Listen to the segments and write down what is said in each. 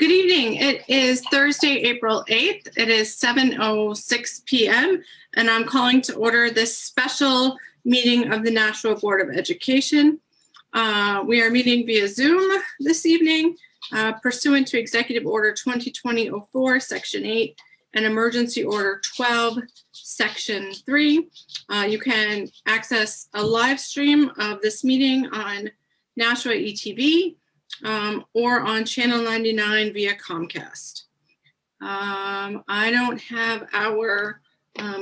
Good evening. It is Thursday, April 8th. It is 7:06 p.m. and I'm calling to order this special meeting of the Nashua Board of Education. We are meeting via Zoom this evening pursuant to Executive Order 2020-04, Section 8, and Emergency Order 12, Section 3. You can access a live stream of this meeting on Nashua ETV or on Channel 99 via Comcast. I don't have our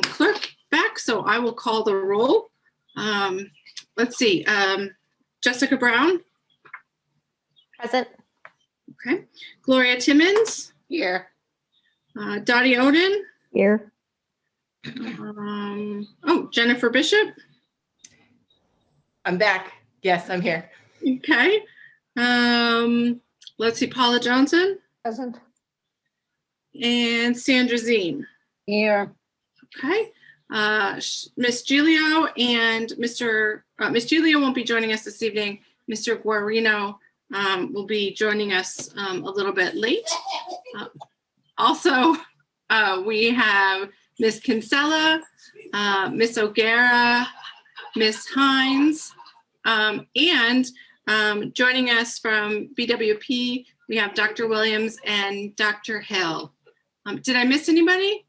clerk back, so I will call the roll. Let's see, Jessica Brown. Present. Okay. Gloria Timmons. Here. Dottie Oden. Here. Jennifer Bishop. I'm back. Yes, I'm here. Okay. Let's see, Paula Johnson. Present. And Sandra Zine. Here. Okay. Miss Giglio and Miss Giglio won't be joining us this evening. Mr. Guarino will be joining us a little bit late. Also, we have Miss Kinsella, Miss O'Gara, Miss Hines, and joining us from BWP, we have Dr. Williams and Dr. Hill. Did I miss anybody?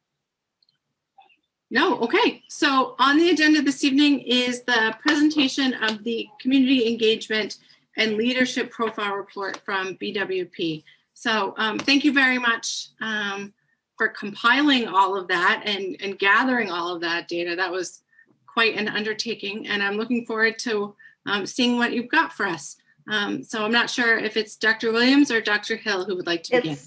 No, okay. So on the agenda this evening is the presentation of the Community Engagement and Leadership Profile Report from BWP. So thank you very much for compiling all of that and gathering all of that data. That was quite an undertaking, and I'm looking forward to seeing what you've got for us. So I'm not sure if it's Dr. Williams or Dr. Hill who would like to begin.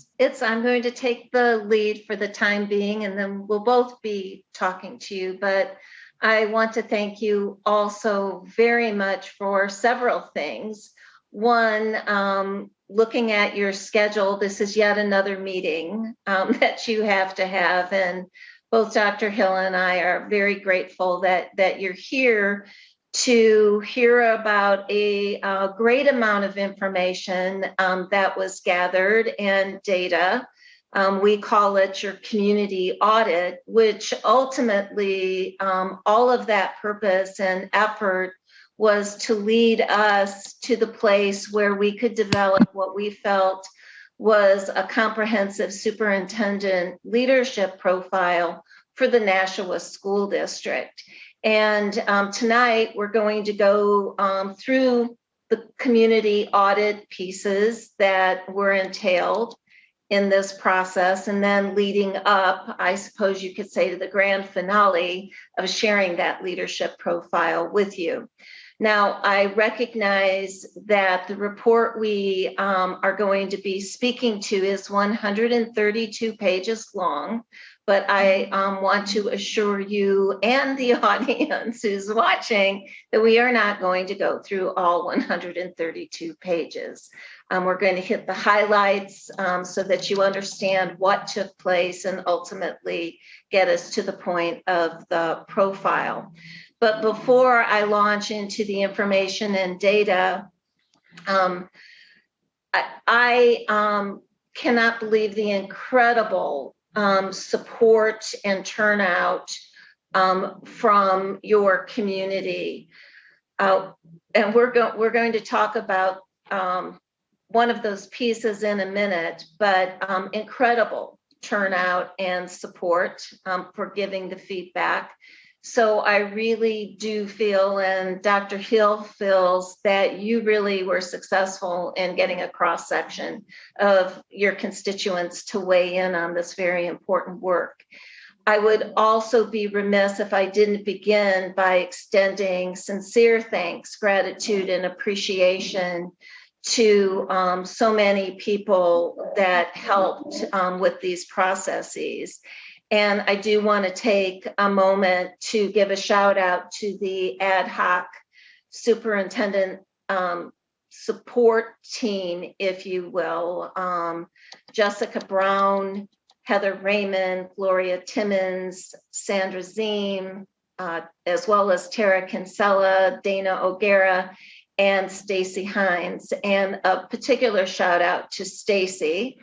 I'm going to take the lead for the time being, and then we'll both be talking to you. But I want to thank you also very much for several things. One, looking at your schedule, this is yet another meeting that you have to have. And both Dr. Hill and I are very grateful that you're here to hear about a great amount of information that was gathered and data. We call it your community audit, which ultimately all of that purpose and effort was to lead us to the place where we could develop what we felt was a comprehensive superintendent leadership profile for the Nashua School District. And tonight we're going to go through the community audit pieces that were entailed in this process, and then leading up, I suppose you could say, to the grand finale of sharing that leadership profile with you. Now, I recognize that the report we are going to be speaking to is 132 pages long. But I want to assure you and the audience who's watching that we are not going to go through all 132 pages. We're going to hit the highlights so that you understand what took place and ultimately get us to the point of the profile. But before I launch into the information and data, I cannot believe the incredible support and turnout from your community. And we're going to talk about one of those pieces in a minute, but incredible turnout and support for giving the feedback. So I really do feel, and Dr. Hill feels, that you really were successful in getting a cross-section of your constituents to weigh in on this very important work. I would also be remiss if I didn't begin by extending sincere thanks, gratitude, and appreciation to so many people that helped with these processes. And I do want to take a moment to give a shout out to the ad hoc superintendent support team, if you will. Jessica Brown, Heather Raymond, Gloria Timmons, Sandra Zine, as well as Tara Kinsella, Dana O'Gara, and Stacy Hines. And a particular shout out to Stacy,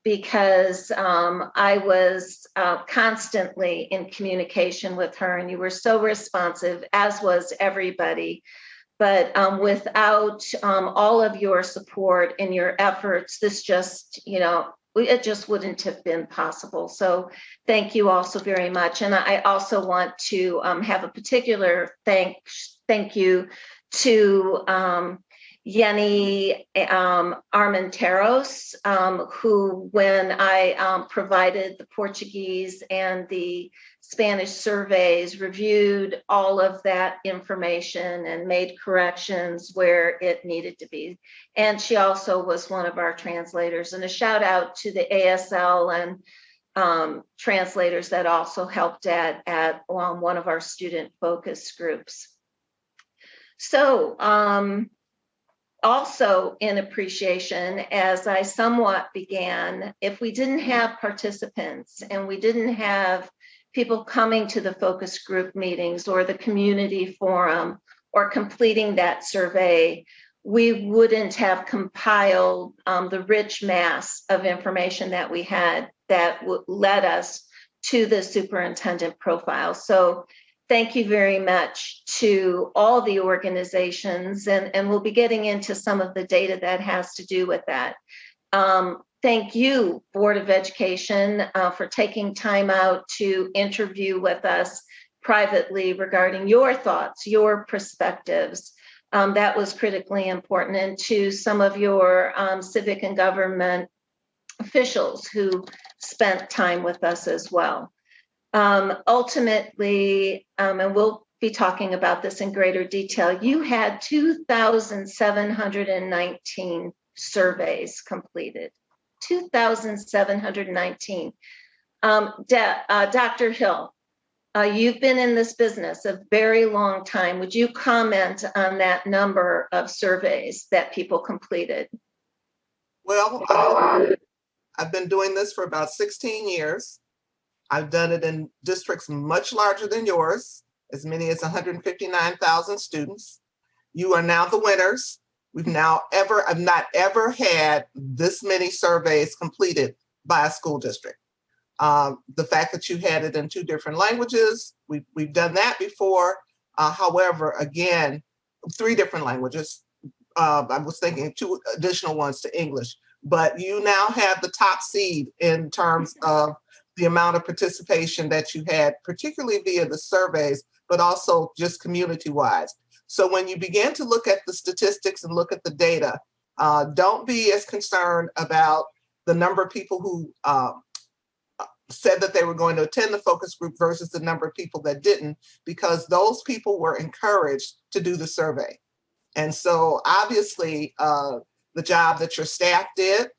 because I was constantly in communication with her, and you were so responsive, as was everybody. But without all of your support and your efforts, this just, it just wouldn't have been possible. So thank you also very much. And I also want to have a particular thank you to Yenny Armenteros, who, when I provided the Portuguese and the Spanish surveys, reviewed all of that information and made corrections where it needed to be. And she also was one of our translators. And a shout out to the ASL and translators that also helped at one of our student focus groups. So also in appreciation, as I somewhat began, if we didn't have participants and we didn't have people coming to the focus group meetings or the community forum or completing that survey, we wouldn't have compiled the rich mass of information that we had that led us to the superintendent profile. So thank you very much to all the organizations, and we'll be getting into some of the data that has to do with that. Thank you, Board of Education, for taking time out to interview with us privately regarding your thoughts, your perspectives. That was critically important. And to some of your civic and government officials who spent time with us as well. Ultimately, and we'll be talking about this in greater detail, you had 2,719 surveys completed. 2,719. Dr. Hill, you've been in this business a very long time. Would you comment on that number of surveys that people completed? Well, I've been doing this for about 16 years. I've done it in districts much larger than yours, as many as 159,000 students. You are now the winners. I've not ever had this many surveys completed by a school district. The fact that you had it in 2 different languages, we've done that before. However, again, 3 different languages. I was thinking 2 additional ones to English, but you now have the top seed in terms of the amount of participation that you had, particularly via the surveys, but also just community-wise. So when you begin to look at the statistics and look at the data, don't be as concerned about the number of people who said that they were going to attend the focus group versus the number of people that didn't, because those people were encouraged to do the survey. And so obviously the job that your staff did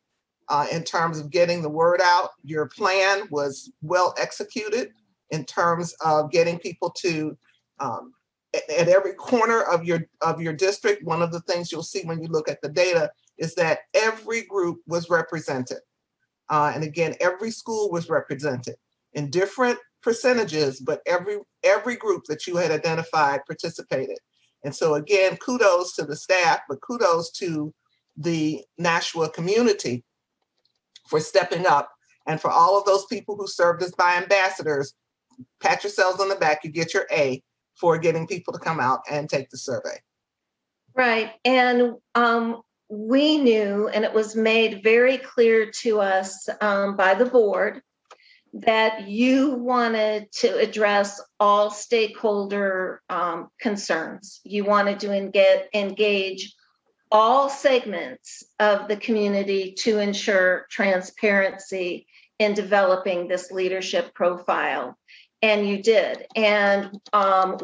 in terms of getting the word out, your plan was well executed in terms of getting people to at every corner of your district. One of the things you'll see when you look at the data is that every group was represented. And again, every school was represented in different percentages, but every group that you had identified participated. And so again, kudos to the staff, but kudos to the Nashua community for stepping up. And for all of those people who served as by ambassadors, pat yourselves on the back, you get your A for getting people to come out and take the survey. Right, and we knew, and it was made very clear to us by the board, that you wanted to address all stakeholder concerns. You wanted to engage all segments of the community to ensure transparency in developing this leadership profile. And you did. And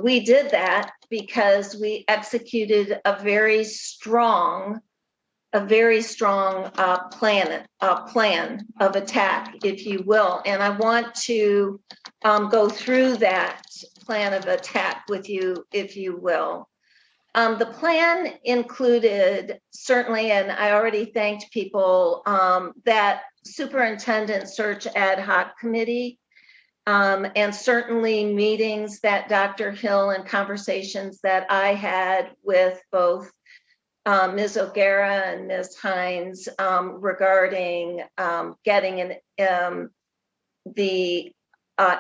we did that because we executed a very strong plan of attack, if you will. And I want to go through that plan of attack with you, if you will. The plan included, certainly, and I already thanked people, that superintendent search ad hoc committee, and certainly meetings that Dr. Hill and conversations that I had with both Ms. O'Gara and Ms. Hines regarding getting the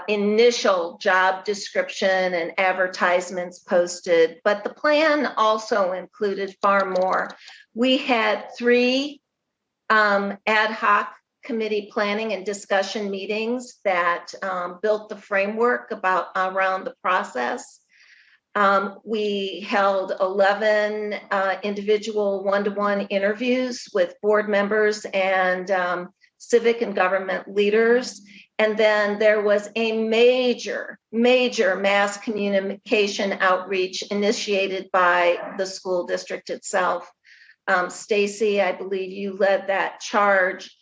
initial job description and advertisements posted, but the plan also included far more. We had 3 ad hoc committee planning and discussion meetings that built the framework around the process. We held 11 individual one-to-one interviews with board members and civic and government leaders. And then there was a major mass communication outreach initiated by the school district itself. Stacy, I believe you led that charge.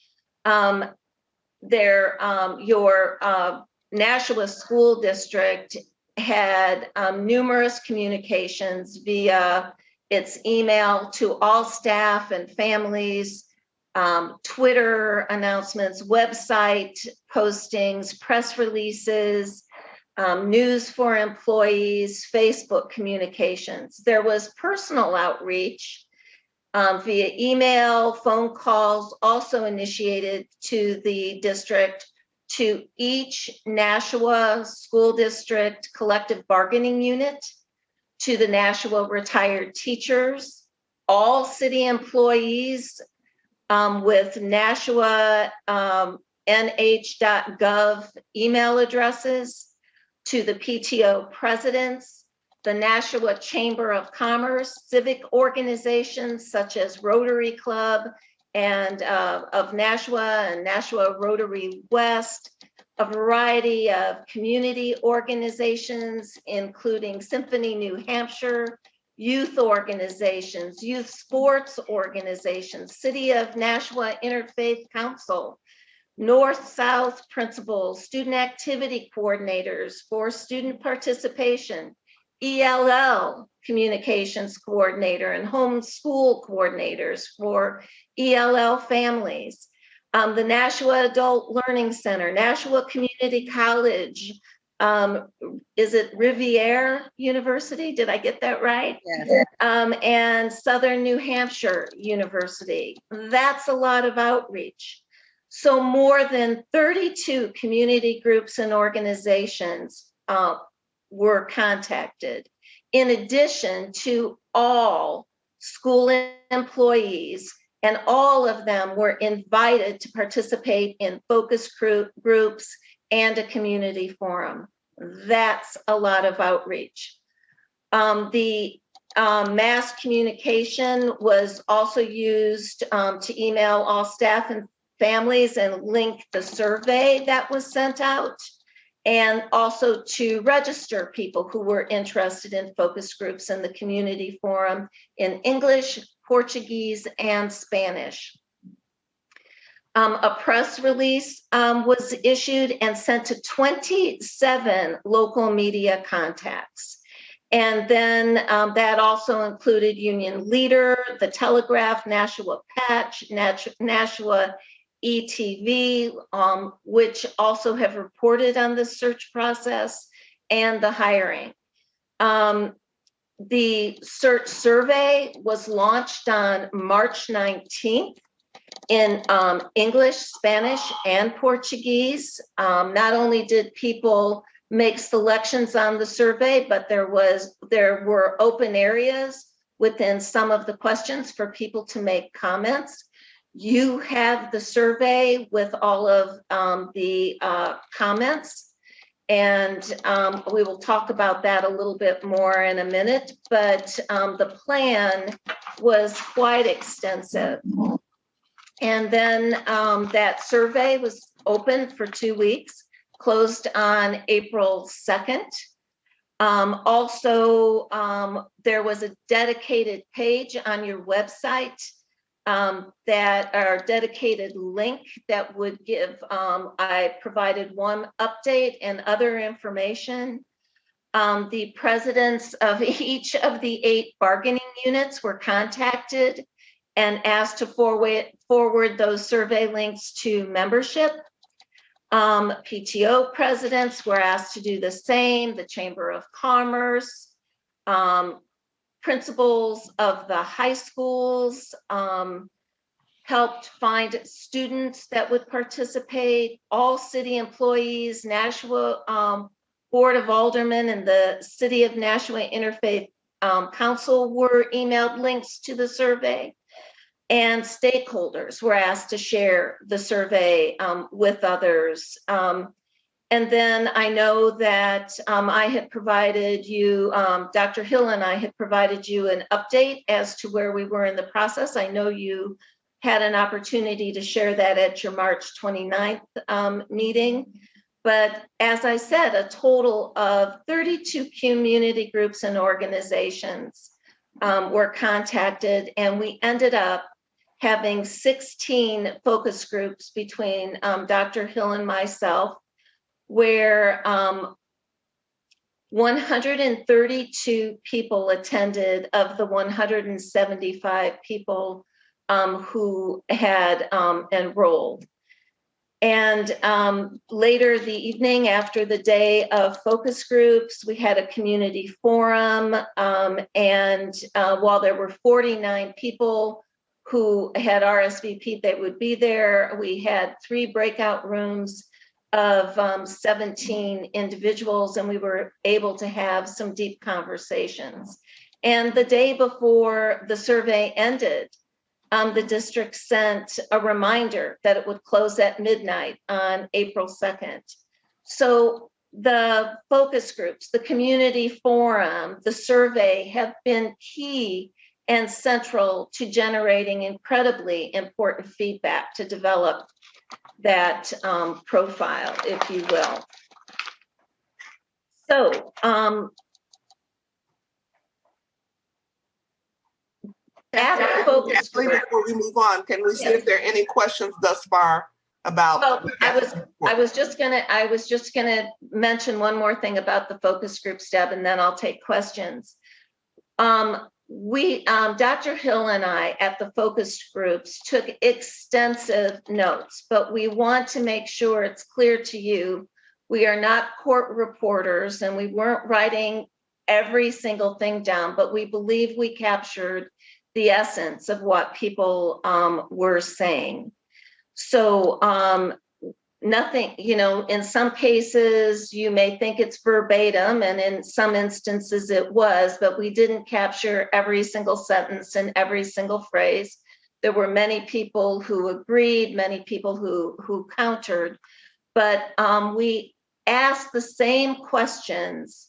Your Nashua School District had numerous communications via its email to all staff and families, Twitter announcements, website postings, press releases, news for employees, Facebook communications. There was personal outreach via email, phone calls, also initiated to the district, to each Nashua School District collective bargaining unit, to the Nashua retired teachers, all city employees with Nashua nh.gov email addresses, to the PTO presidents, the Nashua Chamber of Commerce, civic organizations such as Rotary Club and of Nashua and Nashua Rotary West, a variety of community organizations, including Symphony New Hampshire, youth organizations, youth sports organizations, City of Nashua Interfaith Council, North-South principals, student activity coordinators for student participation, ELL communications coordinator and homeschool coordinators for ELL families, the Nashua Adult Learning Center, Nashua Community College, is it Rivier University? Did I get that right? Yes. And Southern New Hampshire University. That's a lot of outreach. So more than 32 community groups and organizations were contacted, in addition to all school employees, and all of them were invited to participate in focus groups and a community forum. That's a lot of outreach. The mass communication was also used to email all staff and families and link the survey that was sent out, and also to register people who were interested in focus groups in the community forum in English, Portuguese, and Spanish. A press release was issued and sent to 27 local media contacts. And then that also included Union Leader, The Telegraph, Nashua Patch, Nashua ETV, which also have reported on the search process and the hiring. The search survey was launched on March 19th in English, Spanish, and Portuguese. Not only did people make selections on the survey, but there were open areas within some of the questions for people to make comments. You have the survey with all of the comments, and we will talk about that a little bit more in a minute, but the plan was quite extensive. And then that survey was open for 2 weeks, closed on April 2nd. Also, there was a dedicated page on your website that are dedicated link that would give, I provided one update and other information. The presidents of each of the 8 bargaining units were contacted and asked to forward those survey links to membership. PTO presidents were asked to do the same, the Chamber of Commerce, principals of the high schools, helped find students that would participate, all city employees, Nashua Board of Aldermen and the City of Nashua Interfaith Council were emailed links to the survey, and stakeholders were asked to share the survey with others. And then I know that I had provided you, Dr. Hill and I had provided you an update as to where we were in the process. I know you had an opportunity to share that at your March 29th meeting. But as I said, a total of 32 community groups and organizations were contacted, and we ended up having 16 focus groups between Dr. Hill and myself, where 132 people attended of the 175 people who had enrolled. And later the evening, after the day of focus groups, we had a community forum. And while there were 49 people who had RSVP'd they would be there, we had 3 breakout rooms of 17 individuals, and we were able to have some deep conversations. And the day before the survey ended, the district sent a reminder that it would close at midnight on April 2nd. So the focus groups, the community forum, the survey have been key and central to generating incredibly important feedback to develop that profile, if you will. So that focus Actually, group, before we move on, can we see if there are any questions thus far about? well, I was just gonna mention one more thing about the focus groups, Deb, and then I'll take questions. Dr. Hill and I at the focus groups took extensive notes, but we want to make sure it's clear to you, we are not court reporters and we weren't writing every single thing down, but we believe we captured the essence of what people were saying. So nothing, in some cases you may think it's verbatim, and in some instances it was, but we didn't capture every single sentence and every single phrase. There were many people who agreed, many people who countered, but we asked the same questions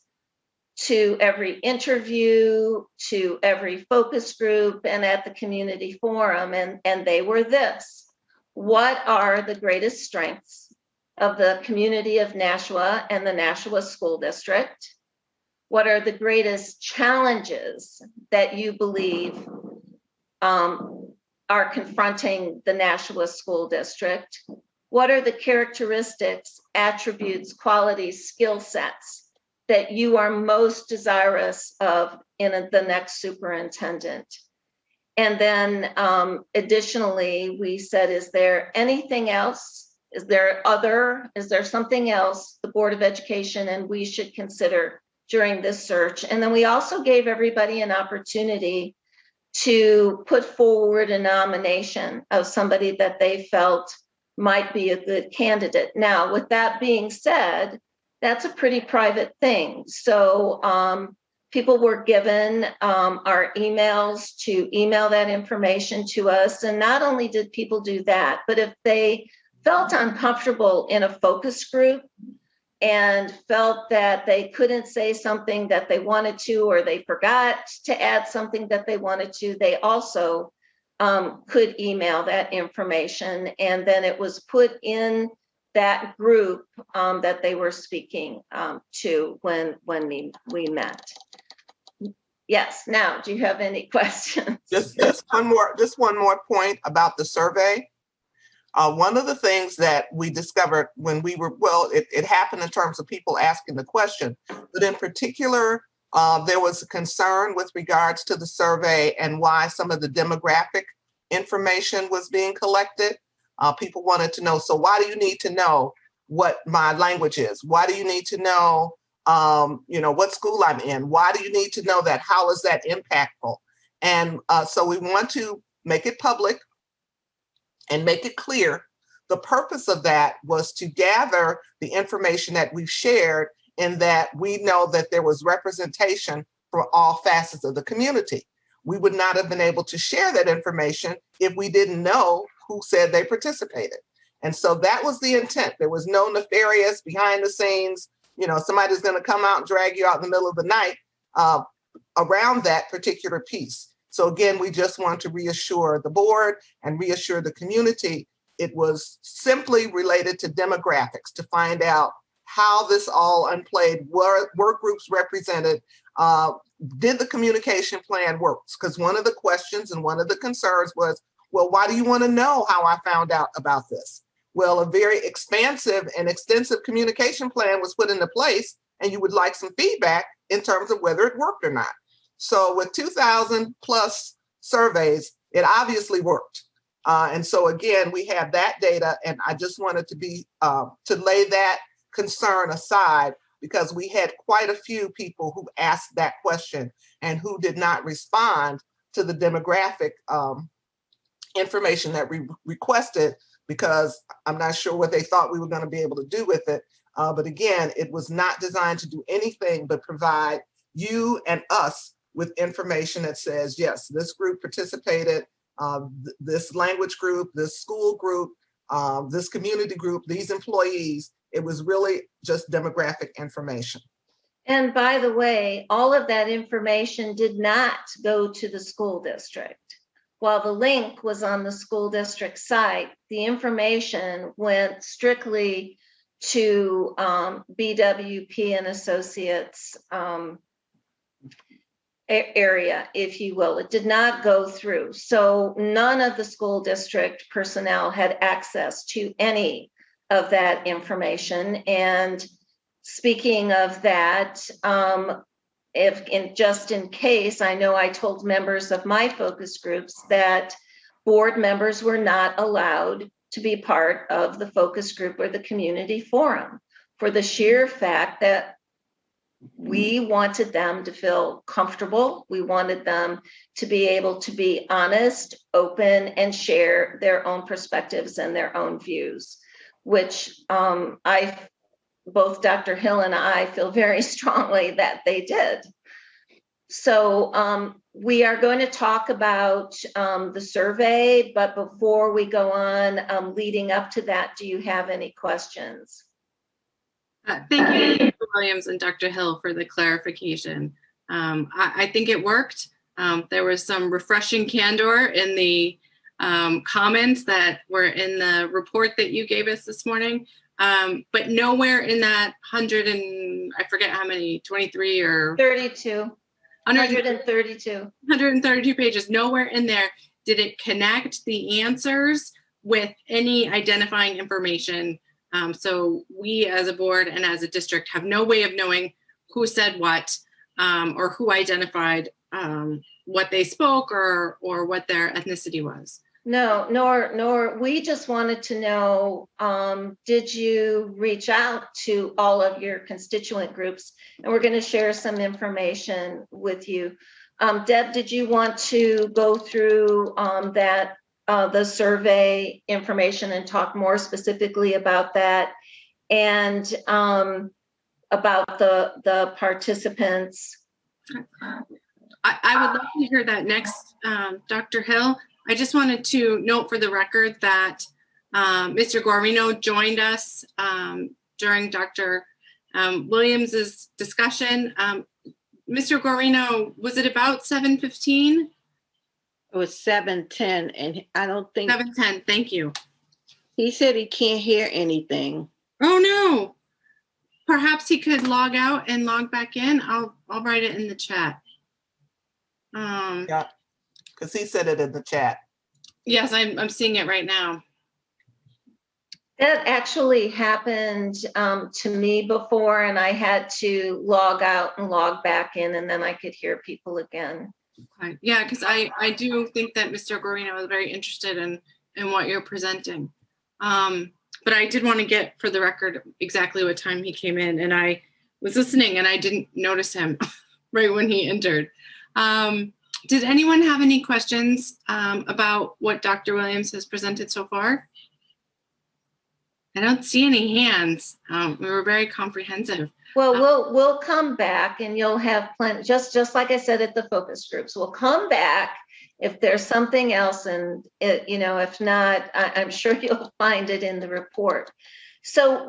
to every interview, to every focus group, and at the community forum, and they were this: what are the greatest strengths of the community of Nashua and the Nashua School District? What are the greatest challenges that you believe are confronting the Nashua School District? What are the characteristics, attributes, qualities, skill sets that you are most desirous of in the next superintendent? And then additionally, we said, is there anything else? Is there something else the Board of Education and we should consider during this search? And then we also gave everybody an opportunity to put forward a nomination of somebody that they felt might be a good candidate. Now, with that being said, that's a pretty private thing. So people were given our emails to email that information to us. And not only did people do that, but if they felt uncomfortable in a focus group and felt that they couldn't say something that they wanted to, or they forgot to add something that they wanted to, they also could email that information. And then it was put in that group that they were speaking to when we met. Yes. Now, do you have any questions? Just one more point about the survey. One of the things that we discovered when we were, it happened in terms of people asking the question, but in particular, there was a concern with regards to the survey and why some of the demographic information was being collected. People wanted to know, so why do you need to know what my language is? Why do you need to know what school I'm in. Why do you need to know that? How is that impactful? And so we want to make it public and make it clear. The purpose of that was to gather the information that we've shared, in that we know that there was representation for all facets of the community. We would not have been able to share that information if we didn't know who said they participated. And so that was the intent. There was no nefarious behind the scenes, somebody's going to come out and drag you out in the middle of the night around that particular piece. So again, we just want to reassure the board and reassure the community. It was simply related to demographics, to find out how this all unplayed, were groups represented, did the communication plan work? Because one of the questions and one of the concerns was, well, why do you want to know how I found out about this? Well, a very expansive and extensive communication plan was put into place, and you would like some feedback in terms of whether it worked or not. So with 2,000 plus surveys, it obviously worked. And so again, we have that data, and I just wanted to lay that concern aside, because we had quite a few people who asked that question and who did not respond to the demographic information that we requested, because I'm not sure what they thought we were going to be able to do with it. But again, it was not designed to do anything but provide you and us with information that says, yes, this group participated, this language group, this school group, this community group, these employees. It was really just demographic information. And by the way, all of that information did not go to the school district. While the link was on the school district site, the information went strictly to BWP and Associates area, if you will. It did not go through. So none of the school district personnel had access to any of that information. And speaking of that, just in case, I know I told members of my focus groups that board members were not allowed to be part of the focus group or the community forum, for the sheer fact that we wanted them to feel comfortable. We wanted them to be able to be honest, open, and share their own perspectives and their own views, which both Dr. Hill and I feel very strongly that they did. So we are going to talk about the survey, but before we go on, leading up to that, do you have any questions? Thank you, Dr. Williams and Dr. Hill, for the clarification. I think it worked. There was some refreshing candor in the comments that were in the report that you gave us this morning. But nowhere in that 100 and I forget how many, 23 or 32. 132 pages, nowhere in there did it connect the answers with any identifying information. So we as a board and as a district have no way of knowing who said what, or who identified what they spoke or what their ethnicity was. No, nor we just wanted to know, did you reach out to all of your constituent groups? And we're going to share some information with you. Deb, did you want to go through the survey information and talk more specifically about that, and about the participants? I would love to hear that next, Dr. Hill. I just wanted to note for the record that Mr. Guarino joined us during Dr. Williams's discussion. Mr. Guarino, was it about 7:15? It was 7:10, and I don't think 7:10, thank you. he said he can't hear anything. Oh no, perhaps he could log out and log back in. I'll write it in the chat. Yeah, because he said it in the chat. Yes, I'm seeing it right now. That actually happened to me before, and I had to log out and log back in, and then I could hear people again. Okay. Yeah, because I do think that Mr. Guarino is very interested in what you're presenting. But I did want to get for the record exactly what time he came in, and I was listening and I didn't notice him right when he entered. Did anyone have any questions about what Dr. Williams has presented so far? I don't see any hands. We were very comprehensive. Well, we'll come back and you'll have plenty, just like I said at the focus groups, we'll come back if there's something else, and if not, I'm sure you'll find it in the report. So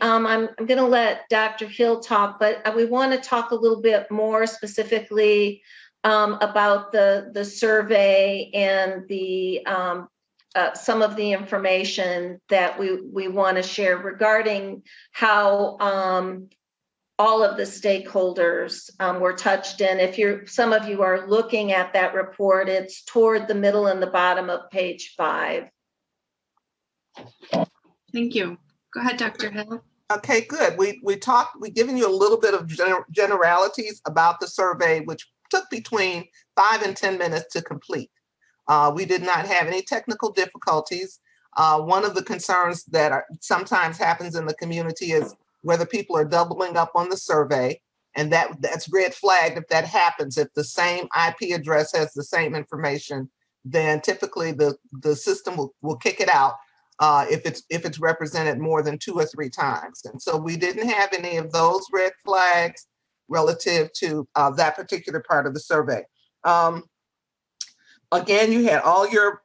I'm going to let Dr. Hill talk, but we want to talk a little bit more specifically about the survey and the some of the information that we want to share regarding how all of the stakeholders were touched in. If some of you are looking at that report, it's toward the middle and the bottom of page 5. Thank you. Go ahead, Dr. Hill. Okay, good. We've given you a little bit of generalities about the survey, which took between 5 and 10 minutes to complete. We did not have any technical difficulties. One of the concerns that sometimes happens in the community is whether people are doubling up on the survey, and that's red flagged if that happens. If the same IP address has the same information, then typically the system will kick it out if it's represented more than 2 or 3 times. And so we didn't have any of those red flags relative to that particular part of the survey. Again, you had all your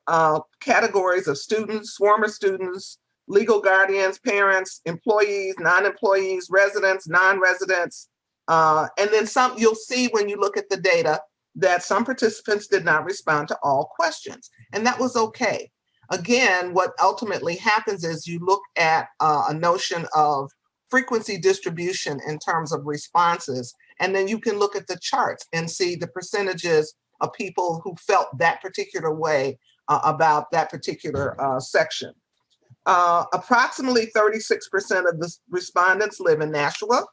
categories of students, former students, legal guardians, parents, employees, non-employees, residents, non-residents, and then some. You'll see when you look at the data that some participants did not respond to all questions, and that was okay. Again, what ultimately happens is you look at a notion of frequency distribution in terms of responses, and then you can look at the charts and see the percentages of people who felt that particular way about that particular section. Approximately 36% of the respondents live in Nashua.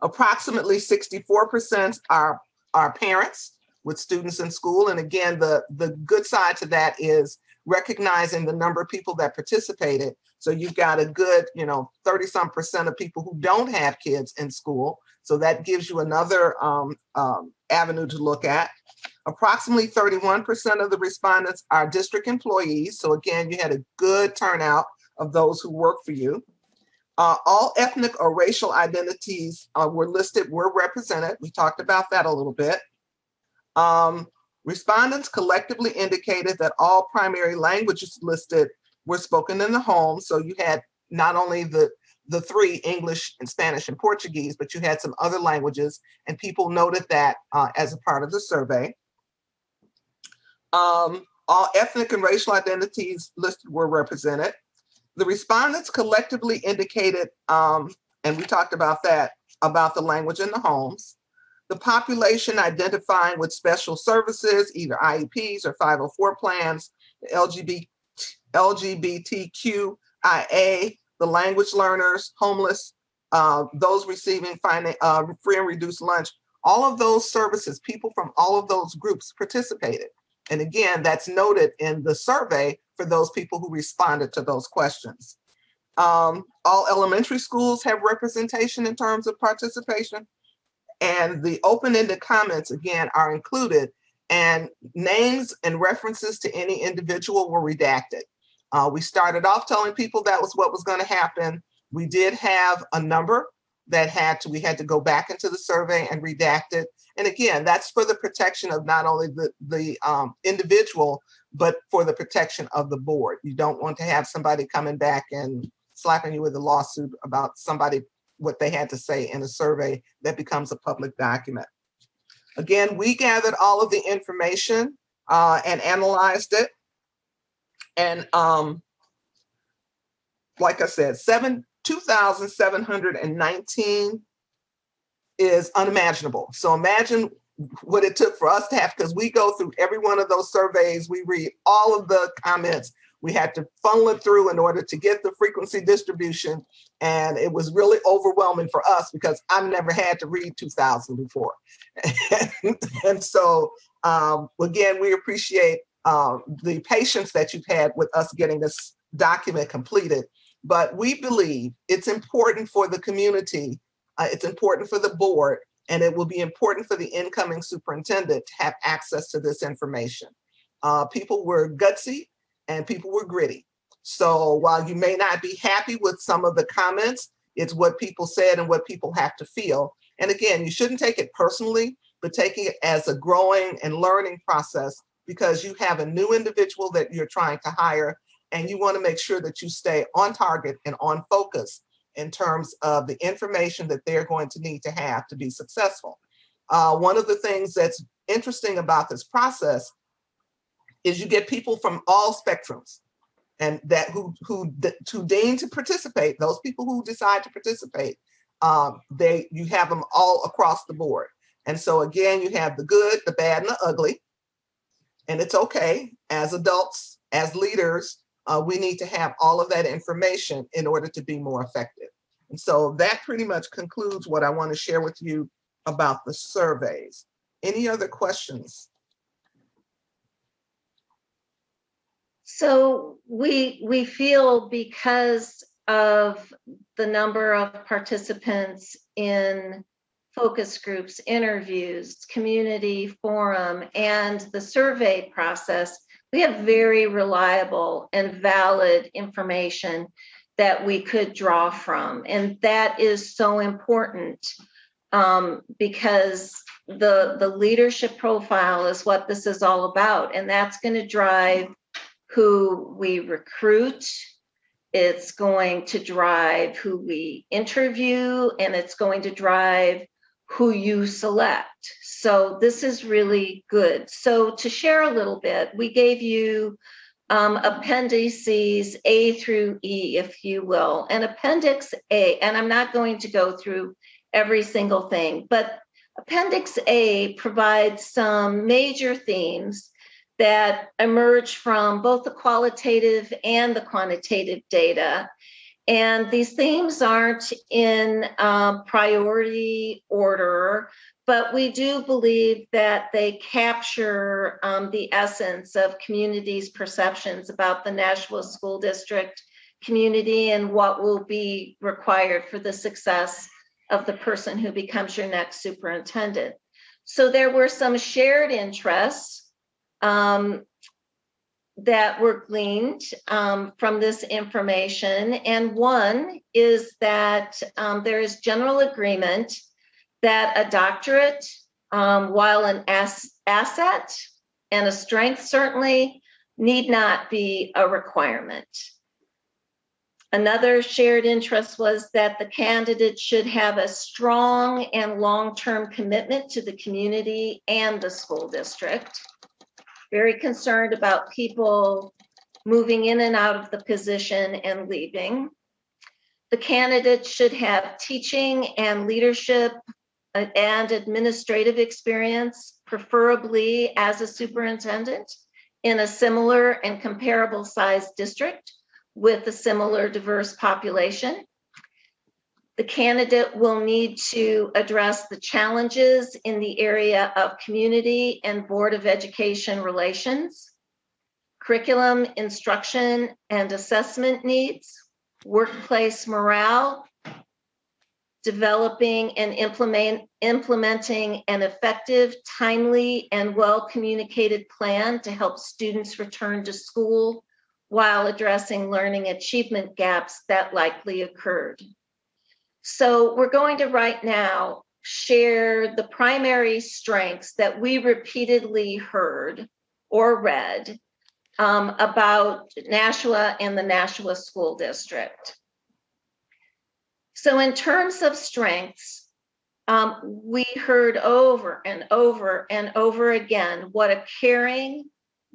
Approximately 64% are parents with students in school. And again, the good side to that is recognizing the number of people that participated. So you've got a good, 30-some% of people who don't have kids in school. So that gives you another avenue to look at. Approximately 31% of the respondents are district employees. So again, you had a good turnout of those who work for you. All ethnic or racial identities were represented. We talked about that a little bit. Respondents collectively indicated that all primary languages listed were spoken in the home. So you had not only the 3, English and Spanish and Portuguese, but you had some other languages, and people noted that as a part of the survey. All ethnic and racial identities listed were represented. The respondents collectively indicated, and we talked about that, about the language in the homes. The population identifying with special services, either IEPs or 504 plans, the LGBTQIA, the language learners, homeless, those receiving free and reduced lunch, all of those services, people from all of those groups participated. And again, that's noted in the survey for those people who responded to those questions. All elementary schools have representation in terms of participation. And the open-ended comments, again, are included, and names and references to any individual were redacted. We started off telling people that was what was going to happen. We did have a number that we had to go back into the survey and redact it. And again, that's for the protection of not only the individual, but for the protection of the board. You don't want to have somebody coming back and slapping you with a lawsuit about what they had to say in a survey that becomes a public document. Again, we gathered all of the information and analyzed it. And like I said, 2,719 is unimaginable. So imagine what it took for us to have, because we go through every one of those surveys, we read all of the comments, we had to funnel it through in order to get the frequency distribution. And it was really overwhelming for us because I've never had to read 2,000 before. And so again, we appreciate the patience that you've had with us getting this document completed. But we believe it's important for the community, it's important for the board, and it will be important for the incoming superintendent to have access to this information. People were gutsy and people were gritty. So while you may not be happy with some of the comments, it's what people said and what people have to feel. And again, you shouldn't take it personally, but taking it as a growing and learning process, because you have a new individual that you're trying to hire, and you want to make sure that you stay on target and on focus in terms of the information that they're going to need to have to be successful. One of the things that's interesting about this process is you get people from all spectrums, and that who deign to participate. Those people who decide to participate, you have them all across the board. And so again, you have the good, the bad, and the ugly. And it's okay. As adults, as leaders, we need to have all of that information in order to be more effective. And so that pretty much concludes what I want to share with you about the surveys. Any other questions? So we feel, because of the number of participants in focus groups, interviews, community forum, and the survey process, we have very reliable and valid information that we could draw from. And that is so important, because the leadership profile is what this is all about. And that's going to drive who we recruit. It's going to drive who we interview, and it's going to drive who you select. So this is really good. So to share a little bit, we gave you appendices A through E, if you will. And Appendix A, and I'm not going to go through every single thing, but Appendix A provides some major themes that emerge from both the qualitative and the quantitative data. And these themes aren't in priority order, but we do believe that they capture the essence of communities' perceptions about the Nashua School District community and what will be required for the success of the person who becomes your next superintendent. So there were some shared interests that were gleaned from this information. And one is that there is general agreement that a doctorate, while an asset and a strength, certainly need not be a requirement. Another shared interest was that the candidate should have a strong and long-term commitment to the community and the school district. Very concerned about people moving in and out of the position and leaving. The candidate should have teaching and leadership and administrative experience, preferably as a superintendent in a similar and comparable sized district with a similar diverse population. The candidate will need to address the challenges in the area of community and Board of Education relations, curriculum, instruction, and assessment needs, workplace morale, developing and implementing an effective, timely, and well-communicated plan to help students return to school while addressing learning achievement gaps that likely occurred. So we're going to right now share the primary strengths that we repeatedly heard or read about Nashua and the Nashua School District. So in terms of strengths, we heard over and over and over again what a caring,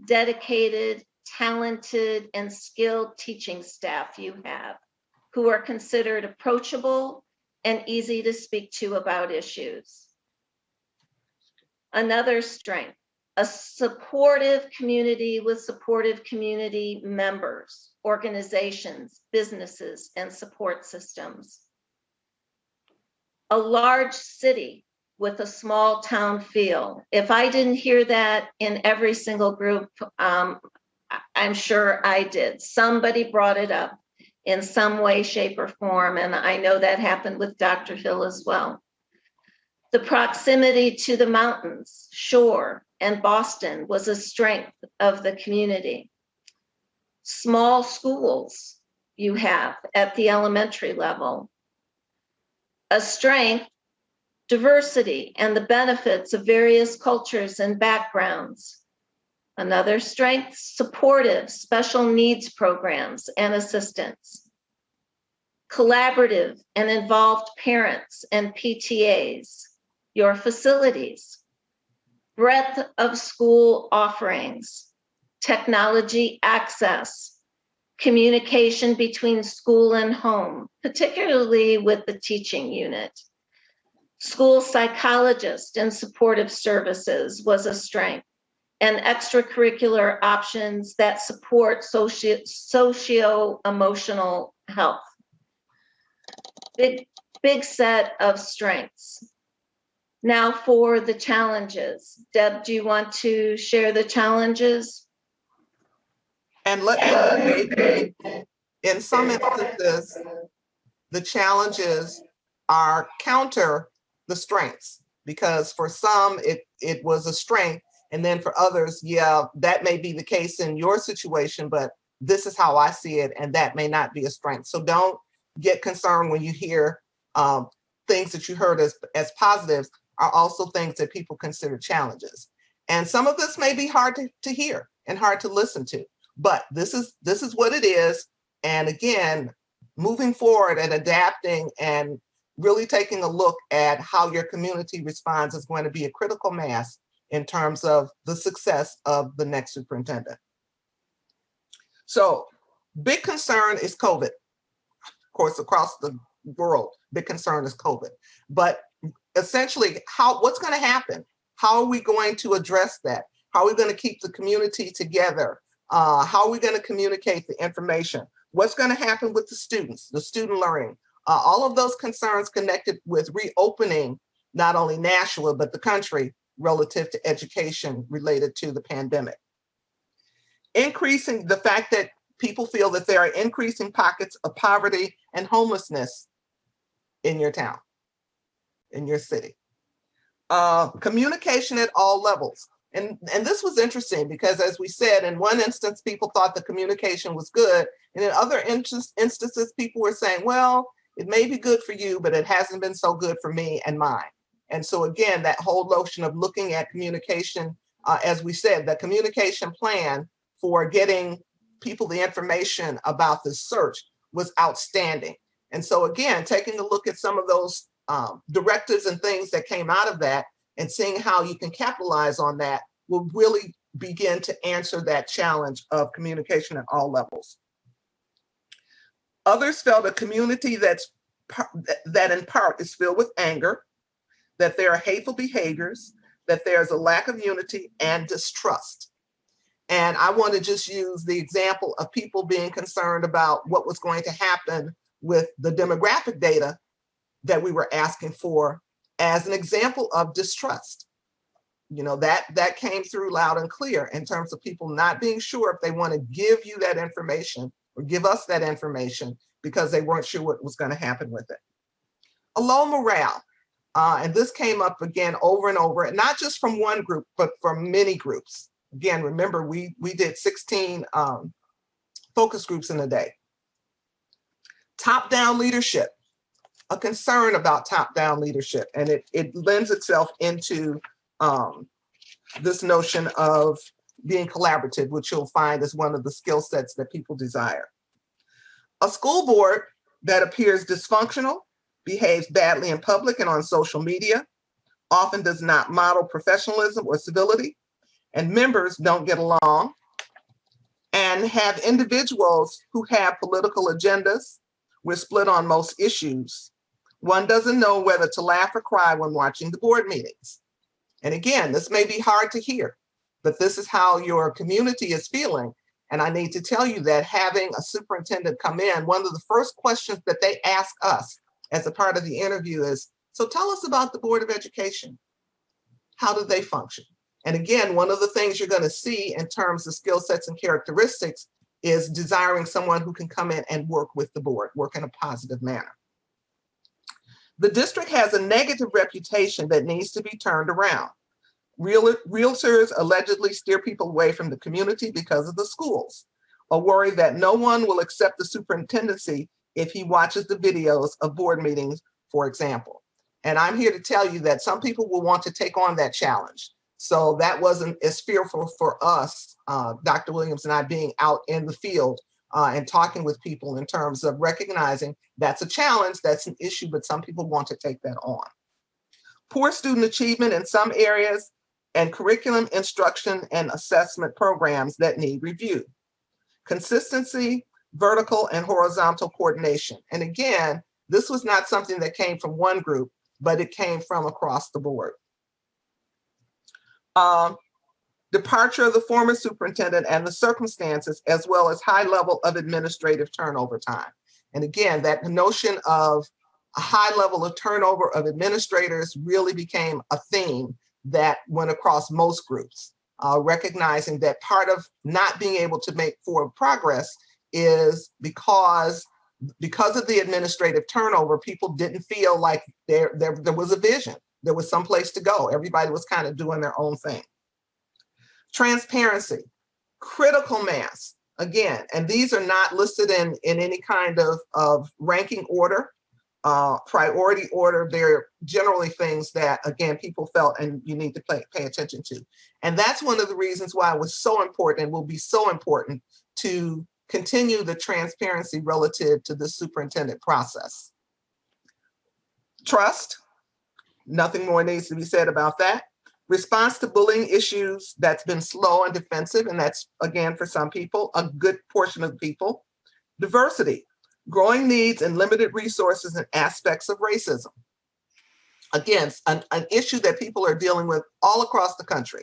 dedicated, talented, and skilled teaching staff you have, who are considered approachable and easy to speak to about issues. Another strength, a supportive community with supportive community members, organizations, businesses, and support systems. A large city with a small town feel. If I didn't hear that in every single group, I'm sure I did. Somebody brought it up. in some way, shape, or form. And I know that happened with Dr. Hill as well. The proximity to the mountains, shore, and Boston was a strength of the community. Small schools you have at the elementary level. A strength, diversity, and the benefits of various cultures and backgrounds. Another strength, supportive special needs programs and assistance. Collaborative and involved parents and PTAs. Your facilities. Breadth of school offerings. Technology access. Communication between school and home, particularly with the teaching unit. School psychologist and supportive services was a strength, and extracurricular options that support socio-emotional health. Big set of strengths. Now for the challenges. Deb, do you want to share the challenges? And let me say, in some instances, the challenges are counter the strengths, because for some it was a strength, and then for others, yeah, that may be the case in your situation, but this is how I see it, and that may not be a strength. So don't get concerned when you hear things that you heard as positives are also things that people consider challenges. And some of this may be hard to hear and hard to listen to, but this is what it is. And again, moving forward and adapting and really taking a look at how your community responds is going to be a critical mass in terms of the success of the next superintendent. So big concern is COVID. Of course, across the world, big concern is COVID. But essentially, what's going to happen? How are we going to address that? How are we going to keep the community together? How are we going to communicate the information? What's going to happen with the students, the student learning? All of those concerns connected with reopening not only Nashua, but the country relative to education related to the pandemic. Increasing the fact that people feel that there are increasing pockets of poverty and homelessness in your town, in your city. Communication at all levels. And this was interesting because, as we said, in one instance, people thought the communication was good. And in other instances, people were saying, well, it may be good for you, but it hasn't been so good for me and mine. And so again, that whole notion of looking at communication, as we said, the communication plan for getting people the information about this search was outstanding. And so again, taking a look at some of those directives and things that came out of that and seeing how you can capitalize on that will really begin to answer that challenge of communication at all levels. Others felt a community that in part is filled with anger, that there are hateful behaviors, that there's a lack of unity and distrust. And I want to just use the example of people being concerned about what was going to happen with the demographic data that we were asking for as an example of distrust. You know, that came through loud and clear in terms of people not being sure if they want to give you that information or give us that information because they weren't sure what was going to happen with it. A low morale. And this came up again over and over, and not just from one group, but from many groups. Again, remember, we did 16 focus groups in a day. Top-down leadership, a concern about top-down leadership, and it lends itself into this notion of being collaborative, which you'll find is one of the skill sets that people desire. A school board that appears dysfunctional, behaves badly in public and on social media, often does not model professionalism or civility, and members don't get along, and have individuals who have political agendas. We're split on most issues. One doesn't know whether to laugh or cry when watching the board meetings. And again, this may be hard to hear, but this is how your community is feeling. And I need to tell you that having a superintendent come in, one of the first questions that they ask us as a part of the interview is, so tell us about the Board of Education. How do they function? And again, one of the things you're going to see in terms of skill sets and characteristics is desiring someone who can come in and work with the board, work in a positive manner. The district has a negative reputation that needs to be turned around. Realtors allegedly steer people away from the community because of the schools, a worry that no one will accept the superintendency if he watches the videos of board meetings, for example. And I'm here to tell you that some people will want to take on that challenge. So that wasn't as fearful for us, Dr. Williams and I, being out in the field and talking with people in terms of recognizing that's a challenge, that's an issue, but some people want to take that on. Poor student achievement in some areas, and curriculum, instruction, and assessment programs that need review. Consistency, vertical and horizontal coordination. And again, this was not something that came from one group, but it came from across the board. Departure of the former superintendent and the circumstances, as well as high level of administrative turnover time. And again, that notion of a high level of turnover of administrators really became a theme that went across most groups, recognizing that part of not being able to make forward progress is because of the administrative turnover, people didn't feel like there was a vision. There was some place to go. Everybody was kind of doing their own thing. Transparency, critical mass, again, and these are not listed in any kind of ranking order, priority order. They're generally things that, again, people felt and you need to pay attention to. And that's one of the reasons why it was so important and will be so important to continue the transparency relative to the superintendent process. Trust, nothing more needs to be said about that. Response to bullying issues that's been slow and defensive, and that's, again, for some people, a good portion of the people. Diversity, growing needs and limited resources and aspects of racism. Again, an issue that people are dealing with all across the country.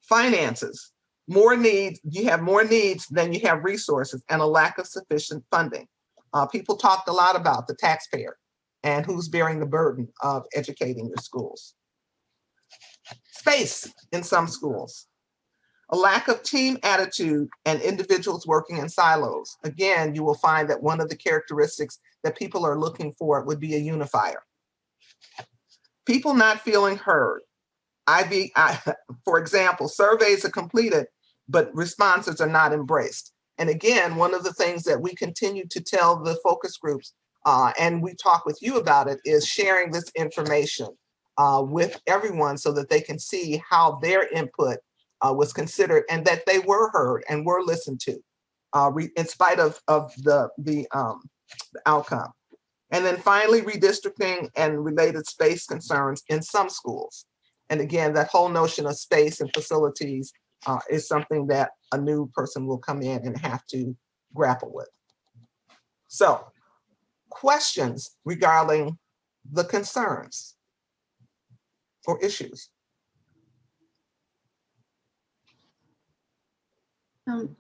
Finances, more needs, you have more needs than you have resources, and a lack of sufficient funding. People talked a lot about the taxpayer and who's bearing the burden of educating your schools. Space in some schools. A lack of team attitude and individuals working in silos. Again, you will find that one of the characteristics that people are looking for would be a unifier. People not feeling heard. For example, surveys are completed, but responses are not embraced. And again, one of the things that we continue to tell the focus groups, and we talk with you about it, is sharing this information with everyone so that they can see how their input was considered and that they were heard and were listened to in spite of the outcome. And then finally, redistricting and related space concerns in some schools. And again, that whole notion of space and facilities is something that a new person will come in and have to grapple with. So, questions regarding the concerns or issues?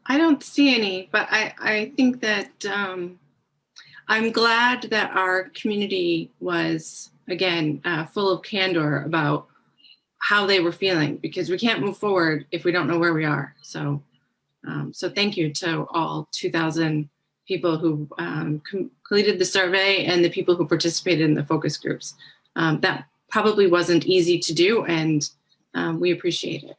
I don't see any, but I think that I'm glad that our community was, again, full of candor about how they were feeling, because we can't move forward if we don't know where we are. So, so thank you to all 2,000 people who completed the survey and the people who participated in the focus groups. That probably wasn't easy to do, and we appreciate it.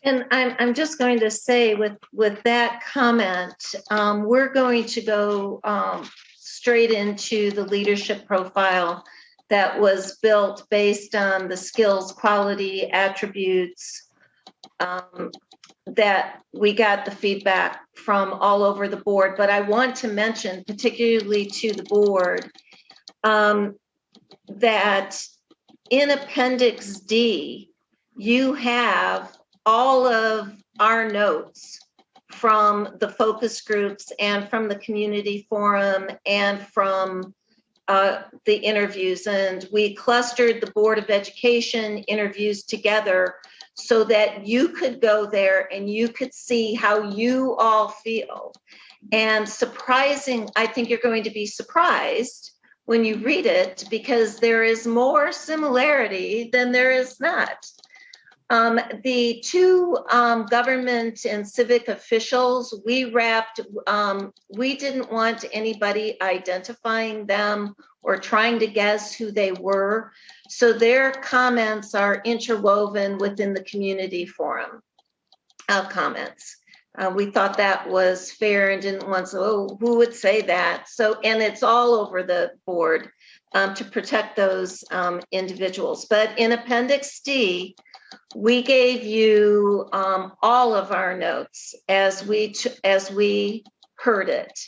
And I'm just going to say with that comment, we're going to go straight into the leadership profile that was built based on the skills, quality, attributes that we got the feedback from all over the board. But I want to mention, particularly to the board, that in Appendix D, you have all of our notes from the focus groups and from the community forum and from the interviews. And we clustered the Board of Education interviews together so that you could go there and you could see how you all feel. And I think you're going to be surprised when you read it, because there is more similarity than there is not. The two government and civic officials, we didn't want anybody identifying them or trying to guess who they were. So their comments are interwoven within the community forum comments. We thought that was fair and didn't want to, oh, who would say that? So, and it's all over the board to protect those individuals. But in Appendix D, we gave you all of our notes as we heard it.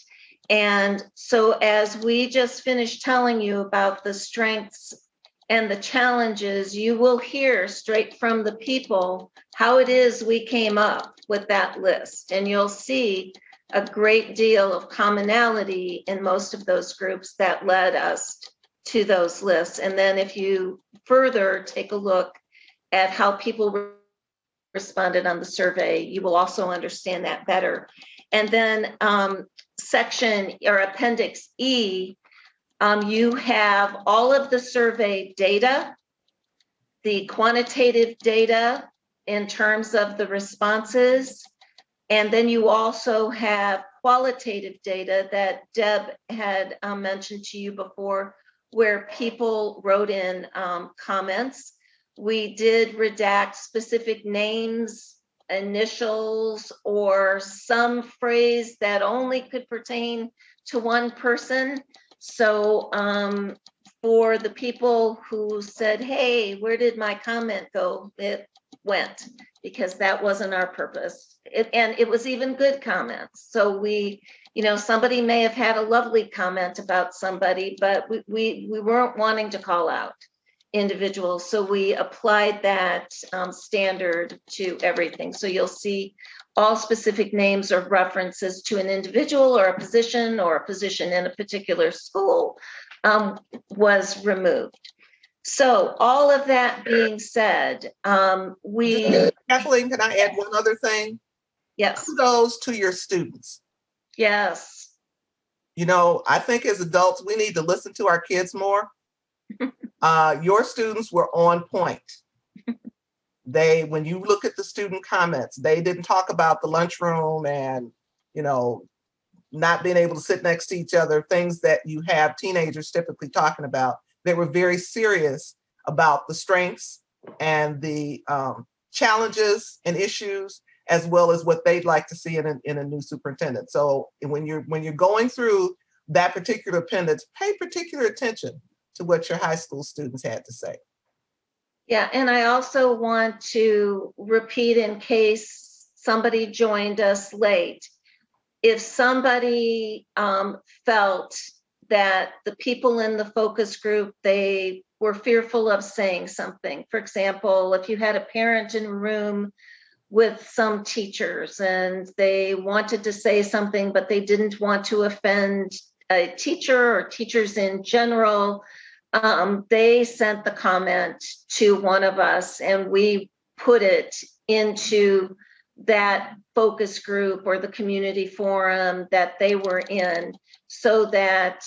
And so as we just finished telling you about the strengths and the challenges, you will hear straight from the people how it is we came up with that list. And you'll see a great deal of commonality in most of those groups that led us to those lists. And then if you further take a look at how people responded on the survey, you will also understand that better. And then section or Appendix E, you have all of the survey data, the quantitative data in terms of the responses, and then you also have qualitative data that Deb had mentioned to you before, where people wrote in comments. We did redact specific names, initials, or some phrase that only could pertain to one person. So for the people who said, hey, where did my comment go? It went, because that wasn't our purpose. And it was even good comments. So we, you know, somebody may have had a lovely comment about somebody, but we weren't wanting to call out individuals. So we applied that standard to everything. So you'll see all specific names or references to an individual or a position in a particular school was removed. So all of that being said, Kathleen, can I add one other thing? yes, Kudos to your students. yes, You know, I think as adults, we need to listen to our kids more. Your students were on point. When you look at the student comments, they didn't talk about the lunchroom and, you know, not being able to sit next to each other, things that you have teenagers typically talking about. They were very serious about the strengths and the challenges and issues, as well as what they'd like to see in a new superintendent. So when you're going through that particular appendix, pay particular attention to what your high school students had to say. yeah. And I also want to repeat, in case somebody joined us late, if somebody felt that the people in the focus group, they were fearful of saying something. For example, if you had a parent in a room with some teachers and they wanted to say something, but they didn't want to offend a teacher or teachers in general, they sent the comment to one of us and we put it into that focus group or the community forum that they were in, so that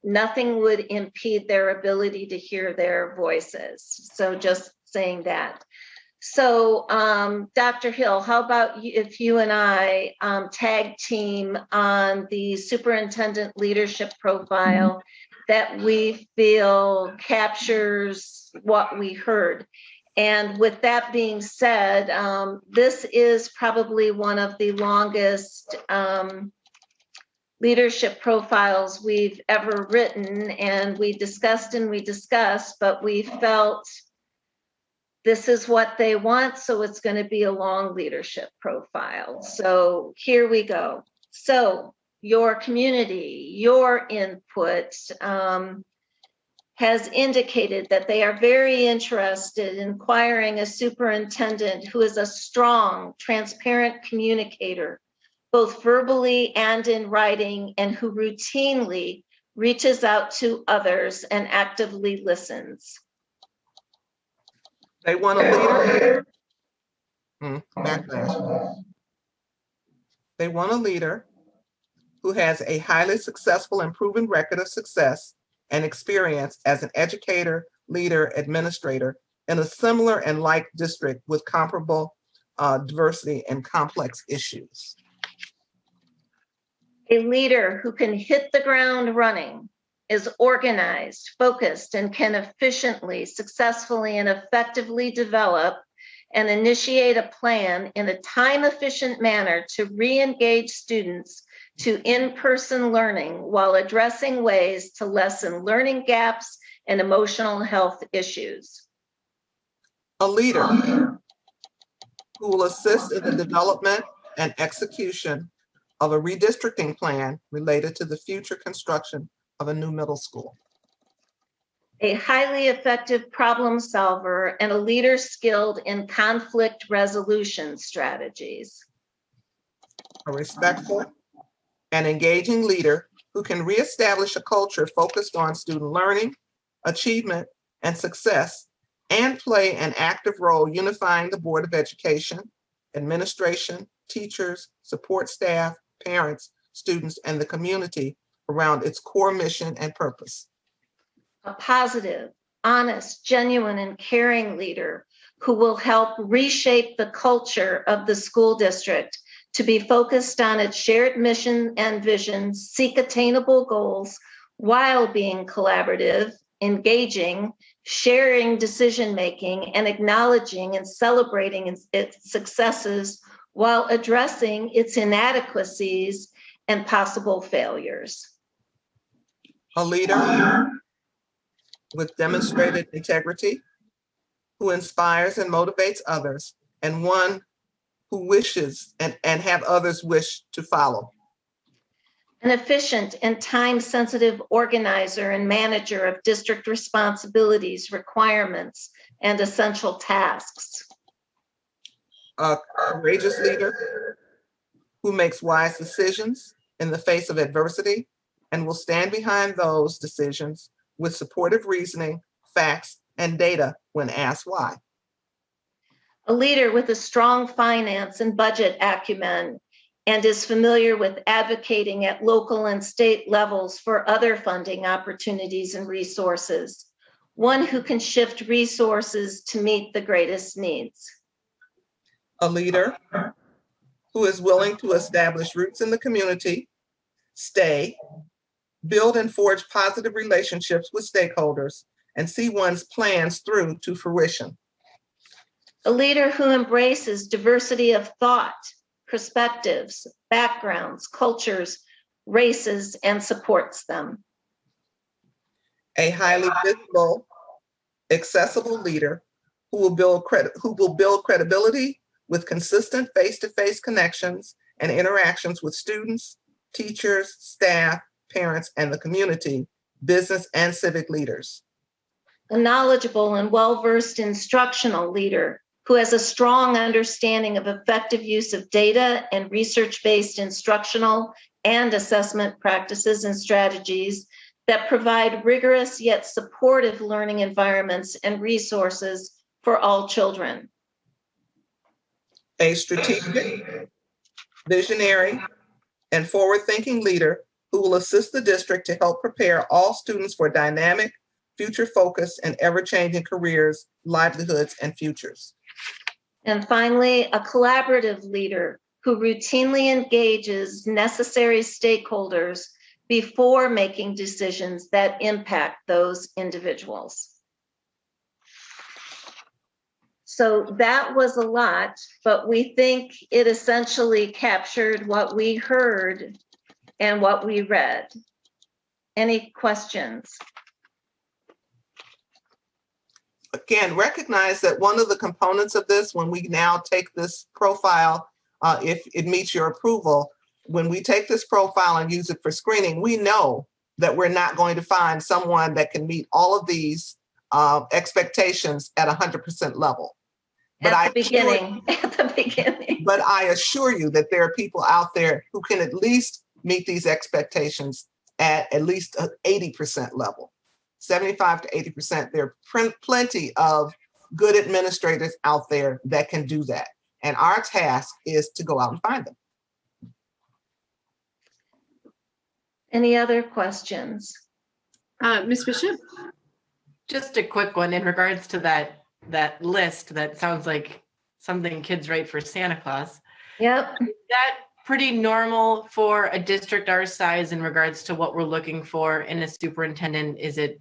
nothing would impede their ability to hear their voices. So just saying that. So Dr. Hill, how about if you and I tag team on the superintendent leadership profile that we feel captures what we heard? And with that being said, this is probably one of the longest leadership profiles we've ever written. And we discussed, but we felt this is what they want, so it's going to be a long leadership profile. So here we go. So your community, your input, has indicated that they are very interested in acquiring a superintendent who is a strong, transparent communicator, both verbally and in writing, and who routinely reaches out to others and actively listens. They want a leader. Backlash. They want a leader who has a highly successful and proven record of success and experience as an educator, leader, administrator, in a similar and like district with comparable diversity and complex issues. A leader who can hit the ground running, is organized, focused, and can efficiently, successfully, and effectively develop and initiate a plan in a time-efficient manner to re-engage students to in-person learning while addressing ways to lessen learning gaps and emotional health issues. A leader who will assist in the development and execution of a redistricting plan related to the future construction of a new middle school. A highly effective problem solver and a leader skilled in conflict resolution strategies. A respectful and engaging leader who can reestablish a culture focused on student learning, achievement, and success, and play an active role unifying the Board of Education, administration, teachers, support staff, parents, students, and the community around its core mission and purpose. A positive, honest, genuine, and caring leader who will help reshape the culture of the school district to be focused on its shared mission and vision, seek attainable goals while being collaborative, engaging, sharing decision-making, and acknowledging and celebrating its successes while addressing its inadequacies and possible failures. A leader with demonstrated integrity, who inspires and motivates others, and one who wishes and have others wish to follow. An efficient and time-sensitive organizer and manager of district responsibilities, requirements, and essential tasks. A courageous leader who makes wise decisions in the face of adversity and will stand behind those decisions with supportive reasoning, facts, and data when asked why. A leader with a strong finance and budget acumen and is familiar with advocating at local and state levels for other funding opportunities and resources. One who can shift resources to meet the greatest needs. A leader who is willing to establish roots in the community, stay, build and forge positive relationships with stakeholders, and see one's plans through to fruition. A leader who embraces diversity of thought, perspectives, backgrounds, cultures, races, and supports them. A highly visible, accessible leader who will build credibility with consistent face-to-face connections and interactions with students, teachers, staff, parents, and the community, business and civic leaders. A knowledgeable and well-versed instructional leader who has a strong understanding of effective use of data and research-based instructional and assessment practices and strategies that provide rigorous yet supportive learning environments and resources for all children. A strategic, visionary, and forward-thinking leader who will assist the district to help prepare all students for dynamic, future-focused, and ever-changing careers, livelihoods, and futures. And finally, a collaborative leader who routinely engages necessary stakeholders before making decisions that impact those individuals. So that was a lot, but we think it essentially captured what we heard and what we read. Any questions? Again, recognize that one of the components of this, when we now take this profile, if it meets your approval, when we take this profile and use it for screening, we know that we're not going to find someone that can meet all of these expectations at 100% level. But At the beginning. But I assure you that there are people out there who can at least meet these expectations at least 80% level. 75 to 80%, there are plenty of good administrators out there that can do that. And our task is to go out and find them. Any other questions? Ms. Bishop? Just a quick one in regards to that that list that sounds like something kids write for Santa Claus. Yep. Is that pretty normal for a district our size in regards to what we're looking for in a superintendent? Is it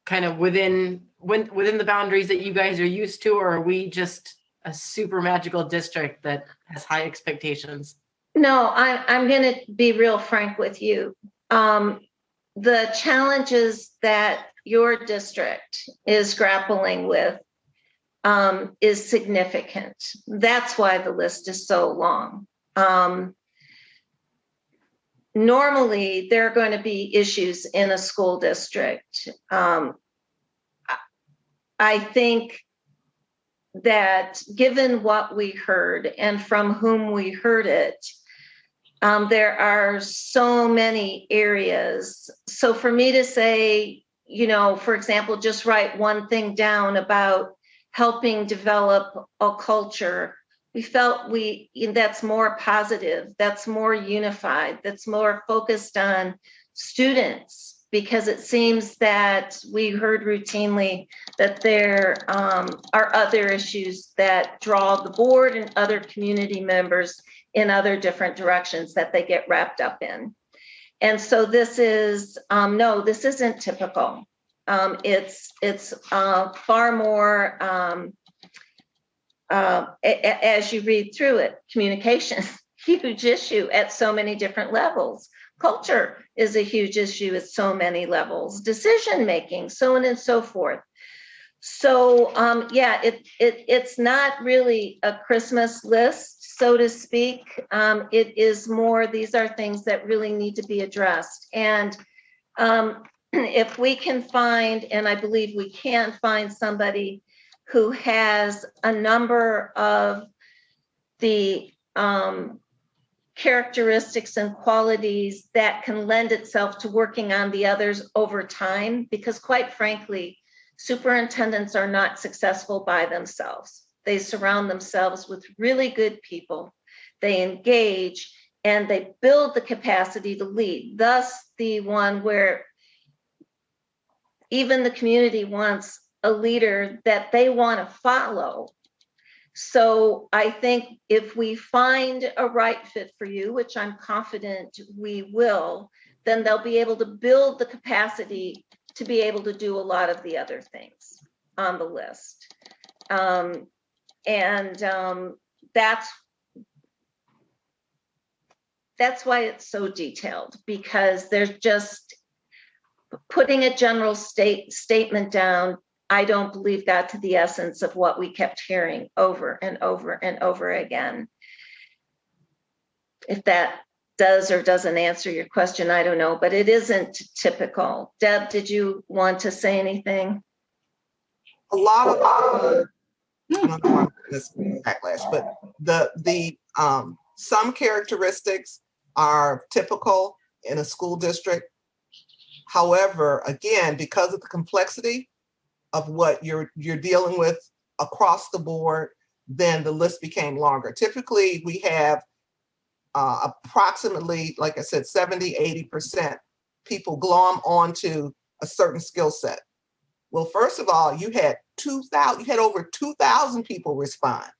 kind of within the boundaries that you guys are used to, or are we just a super magical district that has high expectations? No, I'm going to be real frank with you. The challenges that your district is grappling with is significant. That's why the list is so long. Normally, there are going to be issues in a school district. I think that given what we heard and from whom we heard it, there are so many areas. So for me to say, for example, just write one thing down about helping develop a culture, we felt that's more positive, that's more unified, that's more focused on students, because it seems that we heard routinely that there are other issues that draw the board and other community members in other different directions that they get wrapped up in. And so this is, no, this isn't typical. It's far more, as you read through it, communication, huge issue at so many different levels. Culture is a huge issue at so many levels, decision-making, so on and so forth. So yeah, it's not really a Christmas list, so to speak. It is more, these are things that really need to be addressed. And if we can find, and I believe we can find somebody who has a number of the characteristics and qualities that can lend itself to working on the others over time, because quite frankly, superintendents are not successful by themselves. They surround themselves with really good people. They engage and they build the capacity to lead. Thus, the one where even the community wants a leader that they want to follow. So I think if we find a right fit for you, which I'm confident we will, then they'll be able to build the capacity to be able to do a lot of the other things on the list. That's why it's so detailed, because there's just putting a general statement down, I don't believe got to the essence of what we kept hearing over and over and over again. If that does or doesn't answer your question, I don't know, but it isn't typical. Deb, did you want to say anything? A lot of, I don't know why this backlash, but the some characteristics are typical in a school district. However, again, because of the complexity of what you're dealing with across the board, then the list became longer. Typically, we have approximately, like I said, 70, 80% people glom onto a certain skill set. Well, first of all, you had over 2,000 people respond.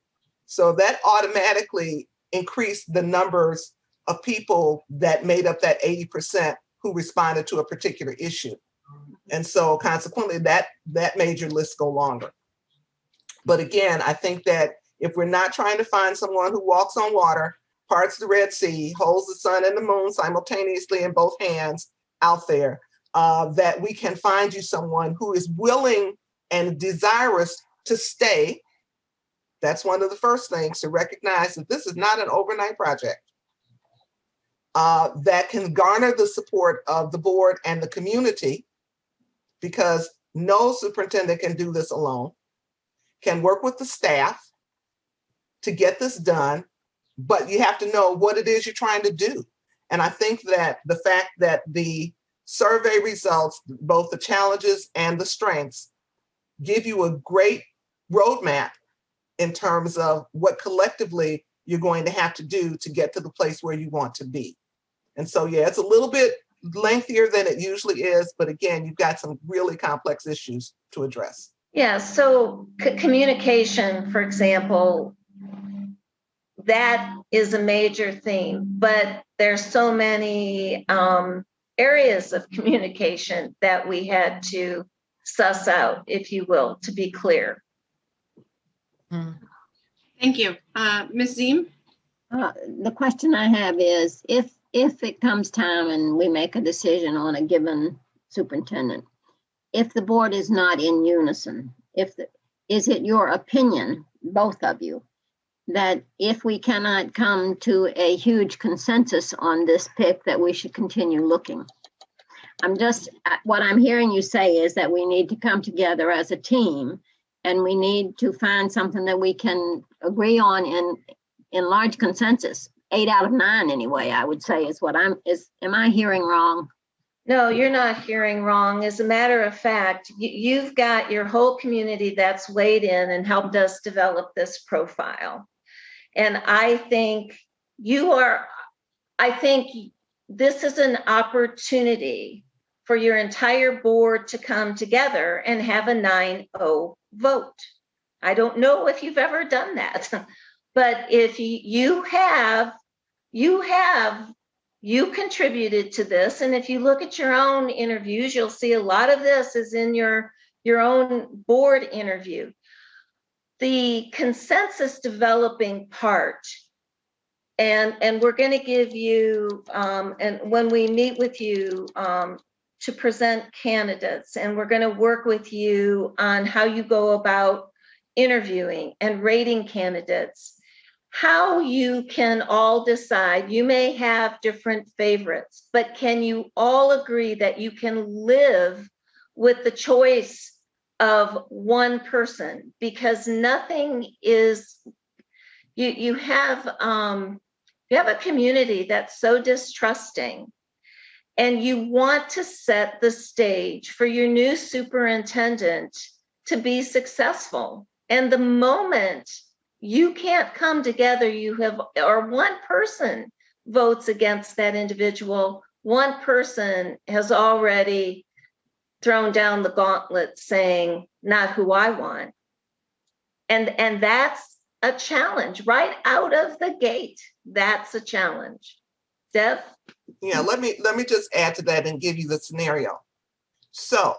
So that automatically increased the numbers of people that made up that 80% who responded to a particular issue. And so consequently, that made your list go longer. But again, I think that if we're not trying to find someone who walks on water, parts the Red Sea, holds the sun and the moon simultaneously in both hands out there, that we can find you someone who is willing and desirous to stay. That's one of the first things, to recognize that this is not an overnight project. That can garner the support of the board and the community, because no superintendent can do this alone, can work with the staff to get this done, but you have to know what it is you're trying to do. And I think that the fact that the survey results, both the challenges and the strengths, give you a great roadmap in terms of what collectively you're going to have to do to get to the place where you want to be. And so, yeah, it's a little bit lengthier than it usually is, but again, you've got some really complex issues to address. Yeah, so communication, for example, that is a major theme, but there's so many areas of communication that we had to suss out, if you will, to be clear. Thank you. Ms. Ziem? The question I have is, if it comes time and we make a decision on a given superintendent, if the board is not in unison, is it your opinion, both of you, that if we cannot come to a huge consensus on this pick, that we should continue looking? What I'm hearing you say is that we need to come together as a team, and we need to find something that we can agree on in large consensus. 8 out of 9 anyway, I would say am I hearing wrong? No, you're not hearing wrong. As a matter of fact, you've got your whole community that's weighed in and helped us develop this profile. And I think this is an opportunity for your entire board to come together and have a 9-0 vote. I don't know if you've ever done that, but if you contributed to this. And if you look at your own interviews, you'll see a lot of this is in your own board interview. The consensus developing part, and we're going to give you, and when we meet with you to present candidates, and we're going to work with you on how you go about interviewing and rating candidates, how you can all decide. You may have different favorites, but can you all agree that you can live with the choice of one person? Because nothing is, you have a community that's so distrusting, and you want to set the stage for your new superintendent to be successful. And the moment you can't come together, or one person votes against that individual, one person has already thrown down the gauntlet saying, not who I want. And that's a challenge right out of the gate. That's a challenge. Deb? Yeah, let me just add to that and give you the scenario. So,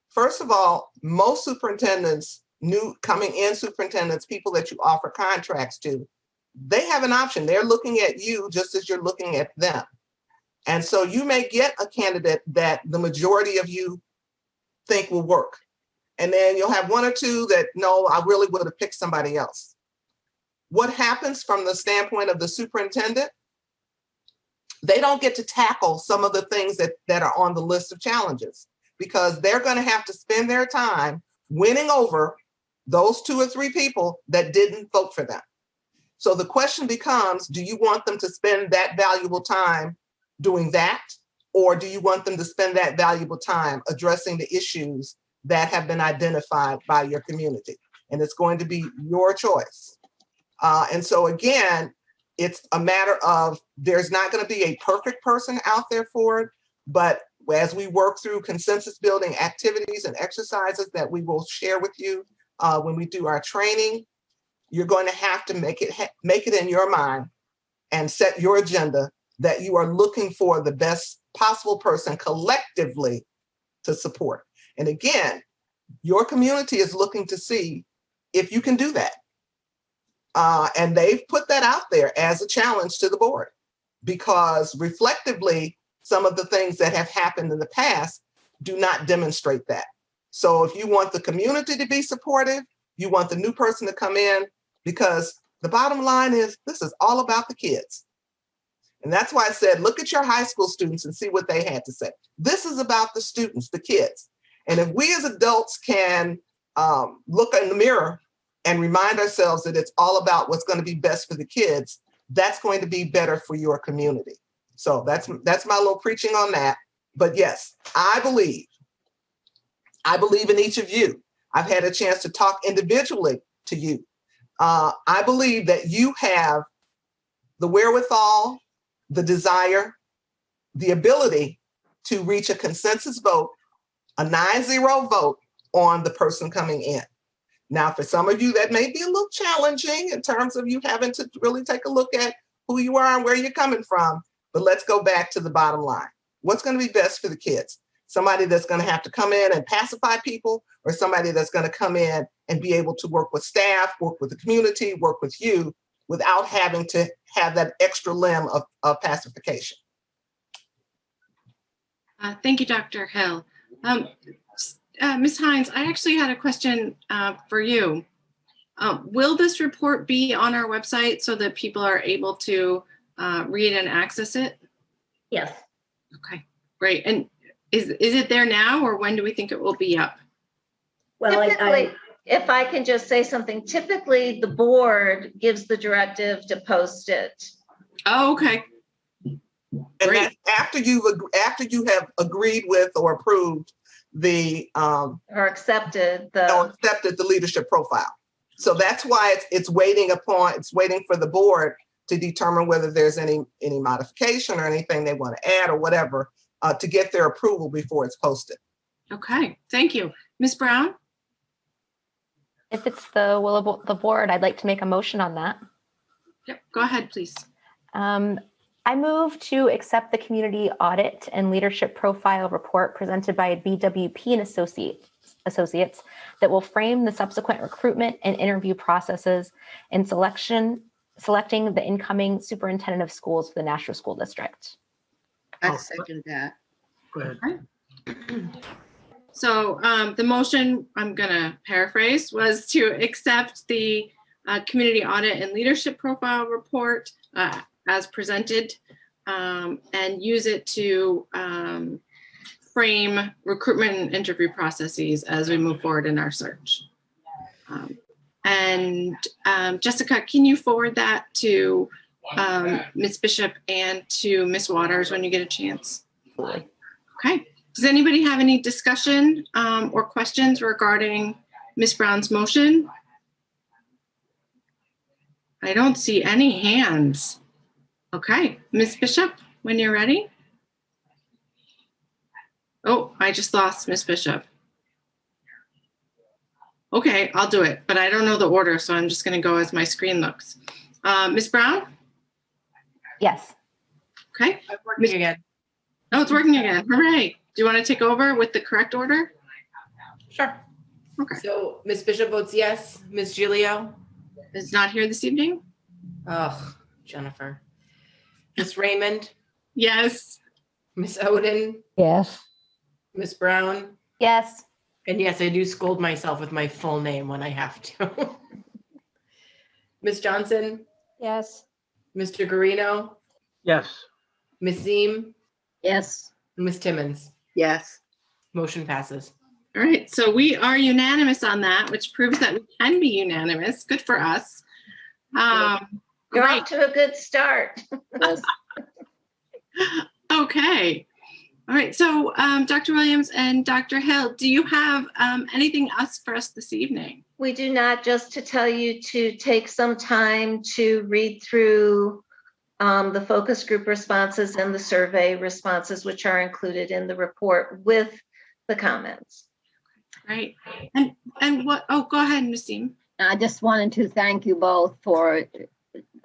first of all, most superintendents, new coming in superintendents, people that you offer contracts to, they have an option. They're looking at you just as you're looking at them. And so you may get a candidate that the majority of you think will work. And then you'll have 1 or 2 that, no, I really would have picked somebody else. What happens from the standpoint of the superintendent? They don't get to tackle some of the things that are on the list of challenges, because they're going to have to spend their time winning over those 2 or 3 people that didn't vote for them. So the question becomes, do you want them to spend that valuable time doing that? Or do you want them to spend that valuable time addressing the issues that have been identified by your community? And it's going to be your choice. And so again, it's a matter of, there's not going to be a perfect person out there for it, but as we work through consensus building activities and exercises that we will share with you when we do our training, you're going to have to make it in your mind and set your agenda that you are looking for the best possible person collectively to support. And again, your community is looking to see if you can do that. And they've put that out there as a challenge to the board, because reflectively, some of the things that have happened in the past do not demonstrate that. So if you want the community to be supportive, you want the new person to come in, because the bottom line is, this is all about the kids. And that's why I said, look at your high school students and see what they had to say. This is about the students, the kids. And if we as adults can look in the mirror and remind ourselves that it's all about what's going to be best for the kids, that's going to be better for your community. So that's my little preaching on that. But yes, I believe in each of you. I've had a chance to talk individually to you. I believe that you have the wherewithal, the desire, the ability to reach a consensus vote, a 9-0 vote on the person coming in. Now, for some of you, that may be a little challenging in terms of you having to really take a look at who you are and where you're coming from. But let's go back to the bottom line. What's going to be best for the kids? Somebody that's going to have to come in and pacify people, or somebody that's going to come in and be able to work with staff, work with the community, work with you without having to have that extra limb of pacification. Thank you, Dr. Hill. Ms. Hines, I actually had a question for you. Will this report be on our website so that people are able to read and access it? Yes. Okay, great. And is it there now, or when do we think it will be up? Well, typically, if I can just say something, typically the board gives the directive to post it. Oh, okay. And Great. that's after you have agreed with or approved the Or accepted or the, accepted the leadership profile. So that's why it's waiting for the board to determine whether there's any modification or anything they want to add or whatever to get their approval before it's posted. Okay, thank you. Ms. Brown? If it's the will of the board, I'd like to make a motion on that. Yep, go ahead, please. I move to accept the community audit and leadership profile report presented by BWP and Associates that will frame the subsequent recruitment and interview processes in selecting the incoming superintendent of schools for the Nashua School District. I second that. Go ahead. So the motion, I'm gonna paraphrase, was to accept the community audit and leadership profile report as presented and use it to frame recruitment and interview processes as we move forward in our search. Jessica, can you forward that to Ms. Bishop and to Ms. Waters when you get a chance? Okay. Does anybody have any discussion or questions regarding Ms. Brown's motion? I don't see any hands. Okay, Ms. Bishop, when you're ready. Oh, I just lost Ms. Bishop. Okay, I'll do it, but I don't know the order, so I'm just gonna go as my screen looks. Ms. Brown? Yes. Okay. I'm working again. Oh, it's working again. Hooray. Do you want to take over with the correct order? Sure. Okay. So Ms. Bishop votes yes. Ms. Gilio? Is not here this evening? Oh, Jennifer. Ms. Raymond? Yes. Ms. Oden? Yes. Ms. Brown? Yes. And yes, I do scold myself with my full name when I have to. Ms. Johnson? Yes. Mr. Guarino? Yes. Ms. Ziem? Yes. Ms. Timmons? Yes. Motion passes. All right. So we are unanimous on that, which proves that we can be unanimous. Good for us. you're Great. off to a good start. Yes. Okay. All right. So Dr. Williams and Dr. Hill, do you have anything else for us this evening? We do not, just to tell you to take some time to read through the focus group responses and the survey responses, which are included in the report with the comments. Right. And what, oh, go ahead, Naseem. I just wanted to thank you both for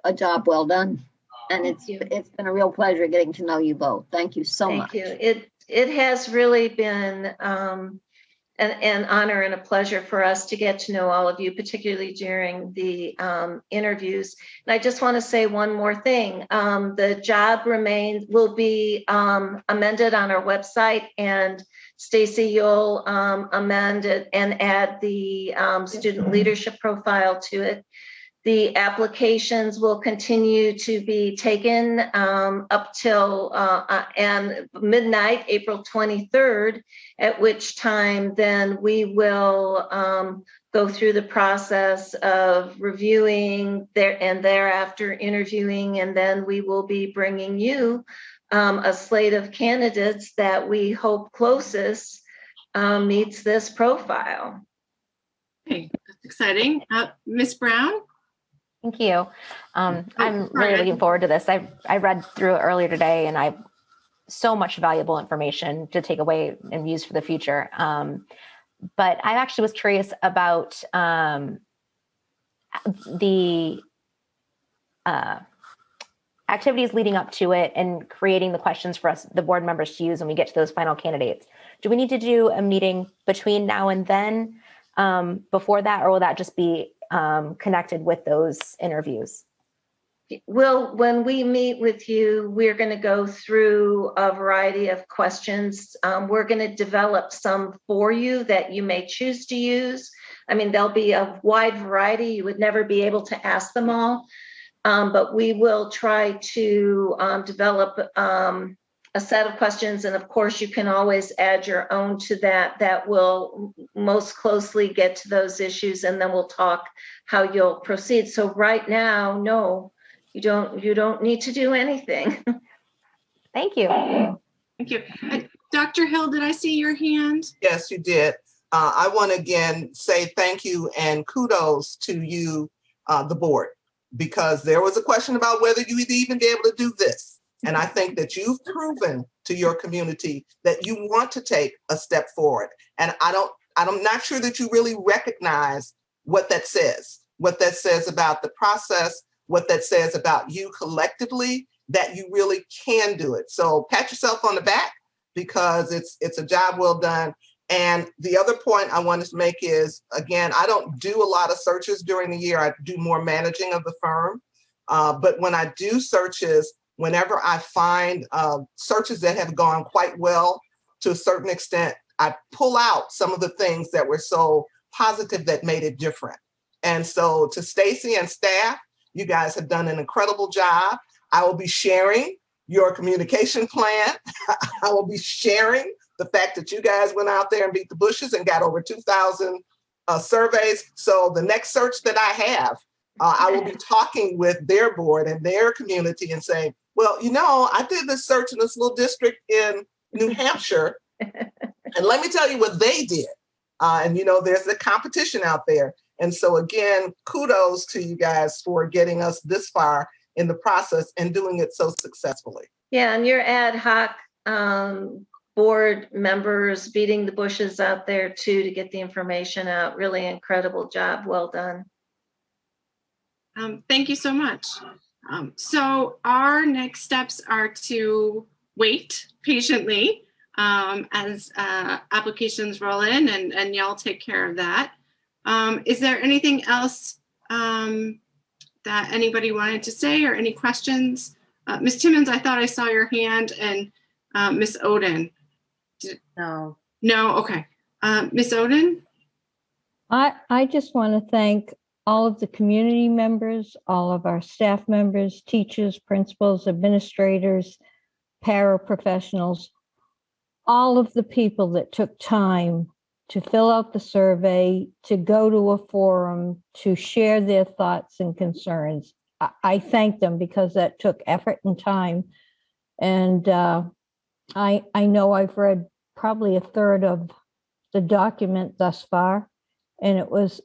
a job well done. And it's been a real pleasure getting to know you both. Thank you so much. Thank you. It has really been an honor and a pleasure for us to get to know all of you, particularly during the interviews. And I just want to say one more thing. The job will be amended on our website, and Stacy, you'll amend it and add the student leadership profile to it. The applications will continue to be taken up till and midnight, April 23rd, at which time then we will go through the process of reviewing and thereafter interviewing, and then we will be bringing you a slate of candidates that we hope closest meets this profile. Okay, that's exciting. Ms. Brown? Thank you. I'm really looking forward to this. I read through it earlier today, and I so much valuable information to take away and use for the future. but I actually was curious about the activities leading up to it and creating the questions for us, the board members, to use when we get to those final candidates. Do we need to do a meeting between now and then before that, or will that just be connected with those interviews? Well, when we meet with you, we're going to go through a variety of questions. We're going to develop some for you that you may choose to use. I mean, there'll be a wide variety. You would never be able to ask them all. But we will try to develop a set of questions. And of course, you can always add your own to that. That will most closely get to those issues. And then we'll talk how you'll proceed. So right now, no, you don't need to do anything. Thank you. Thank you. Dr. Hill, did I see your hand? Yes, you did. I want to again say thank you and kudos to you, the board, because there was a question about whether you would even be able to do this. And I think that you've proven to your community that you want to take a step forward. And I'm not sure that you really recognize what that says about the process, what that says about you collectively, that you really can do it. So pat yourself on the back, because it's a job well done. And the other point I wanted to make is, again, I don't do a lot of searches during the year. I do more managing of the firm. But when I do searches, whenever I find searches that have gone quite well to a certain extent, I pull out some of the things that were so positive that made it different. And so to Stacy and staff, you guys have done an incredible job. I will be sharing your communication plan. I will be sharing the fact that you guys went out there and beat the bushes and got over 2,000 surveys. So the next search that I have, I will be talking with their board and their community and saying, well, you know, I did this search in this little district in New Hampshire, and let me tell you what they did. And, you know, there's the competition out there. And so again, kudos to you guys for getting us this far in the process and doing it so successfully. Yeah, and your ad hoc board members beating the bushes out there too to get the information out. Really incredible job. Well done. Thank you so much. So our next steps are to wait patiently as applications roll in, and y'all take care of that. Is there anything else that anybody wanted to say, or any questions? Ms. Timmons, I thought I saw your hand, and Ms. Oden. No. No, okay. Ms. Oden? I just want to thank all of the community members, all of our staff members, teachers, principals, administrators, paraprofessionals, all of the people that took time to fill out the survey, to go to a forum, to share their thoughts and concerns. I thank them because that took effort and time. And I know I've read probably a third of the document thus far, and it was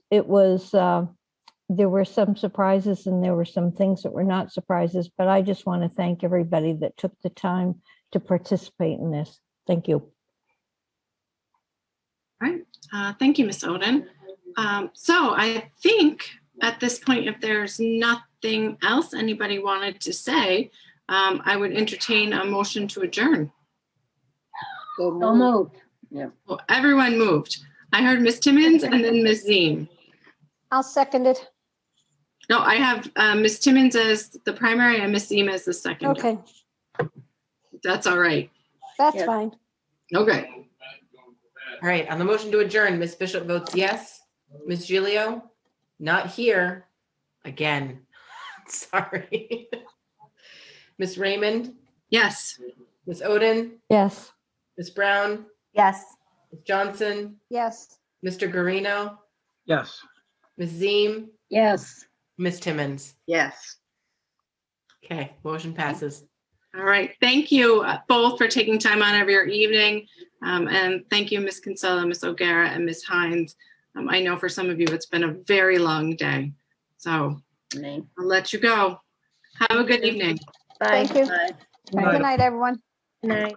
there were some surprises and there were some things that were not surprises, but I just want to thank everybody that took the time to participate in this. Thank you. All right. Thank you, Ms. Oden. So I think at this point, if there's nothing else anybody wanted to say, I would entertain a motion to adjourn. So moved. Well, everyone moved. I heard Ms. Timmons and then Ms. Ziem. I'll second it. No, I have Ms. Timmons as the primary and Ms. Ziem as the second. Okay, That's all right. that's Yes. fine. Okay. All right, on the motion to adjourn, Ms. Bishop votes yes. Ms. Gilio, not here. Again, sorry. Ms. Raymond, Yes. Ms. Oden, Yes. Ms. Brown, Yes. Ms. Johnson, Yes. Mr. Guarino, Yes. Ms. Ziem, Yes. Ms. Timmons. Yes. Okay, motion passes. All right. Thank you both for taking time out of your evening. And thank you, Ms. Kinsella, Ms. O'Gara, and Ms. Hines. I know for some of you, it's been a very long day. So I'll let you go. Have a good evening. Bye. Thank you. Bye. Good night, everyone. Good night.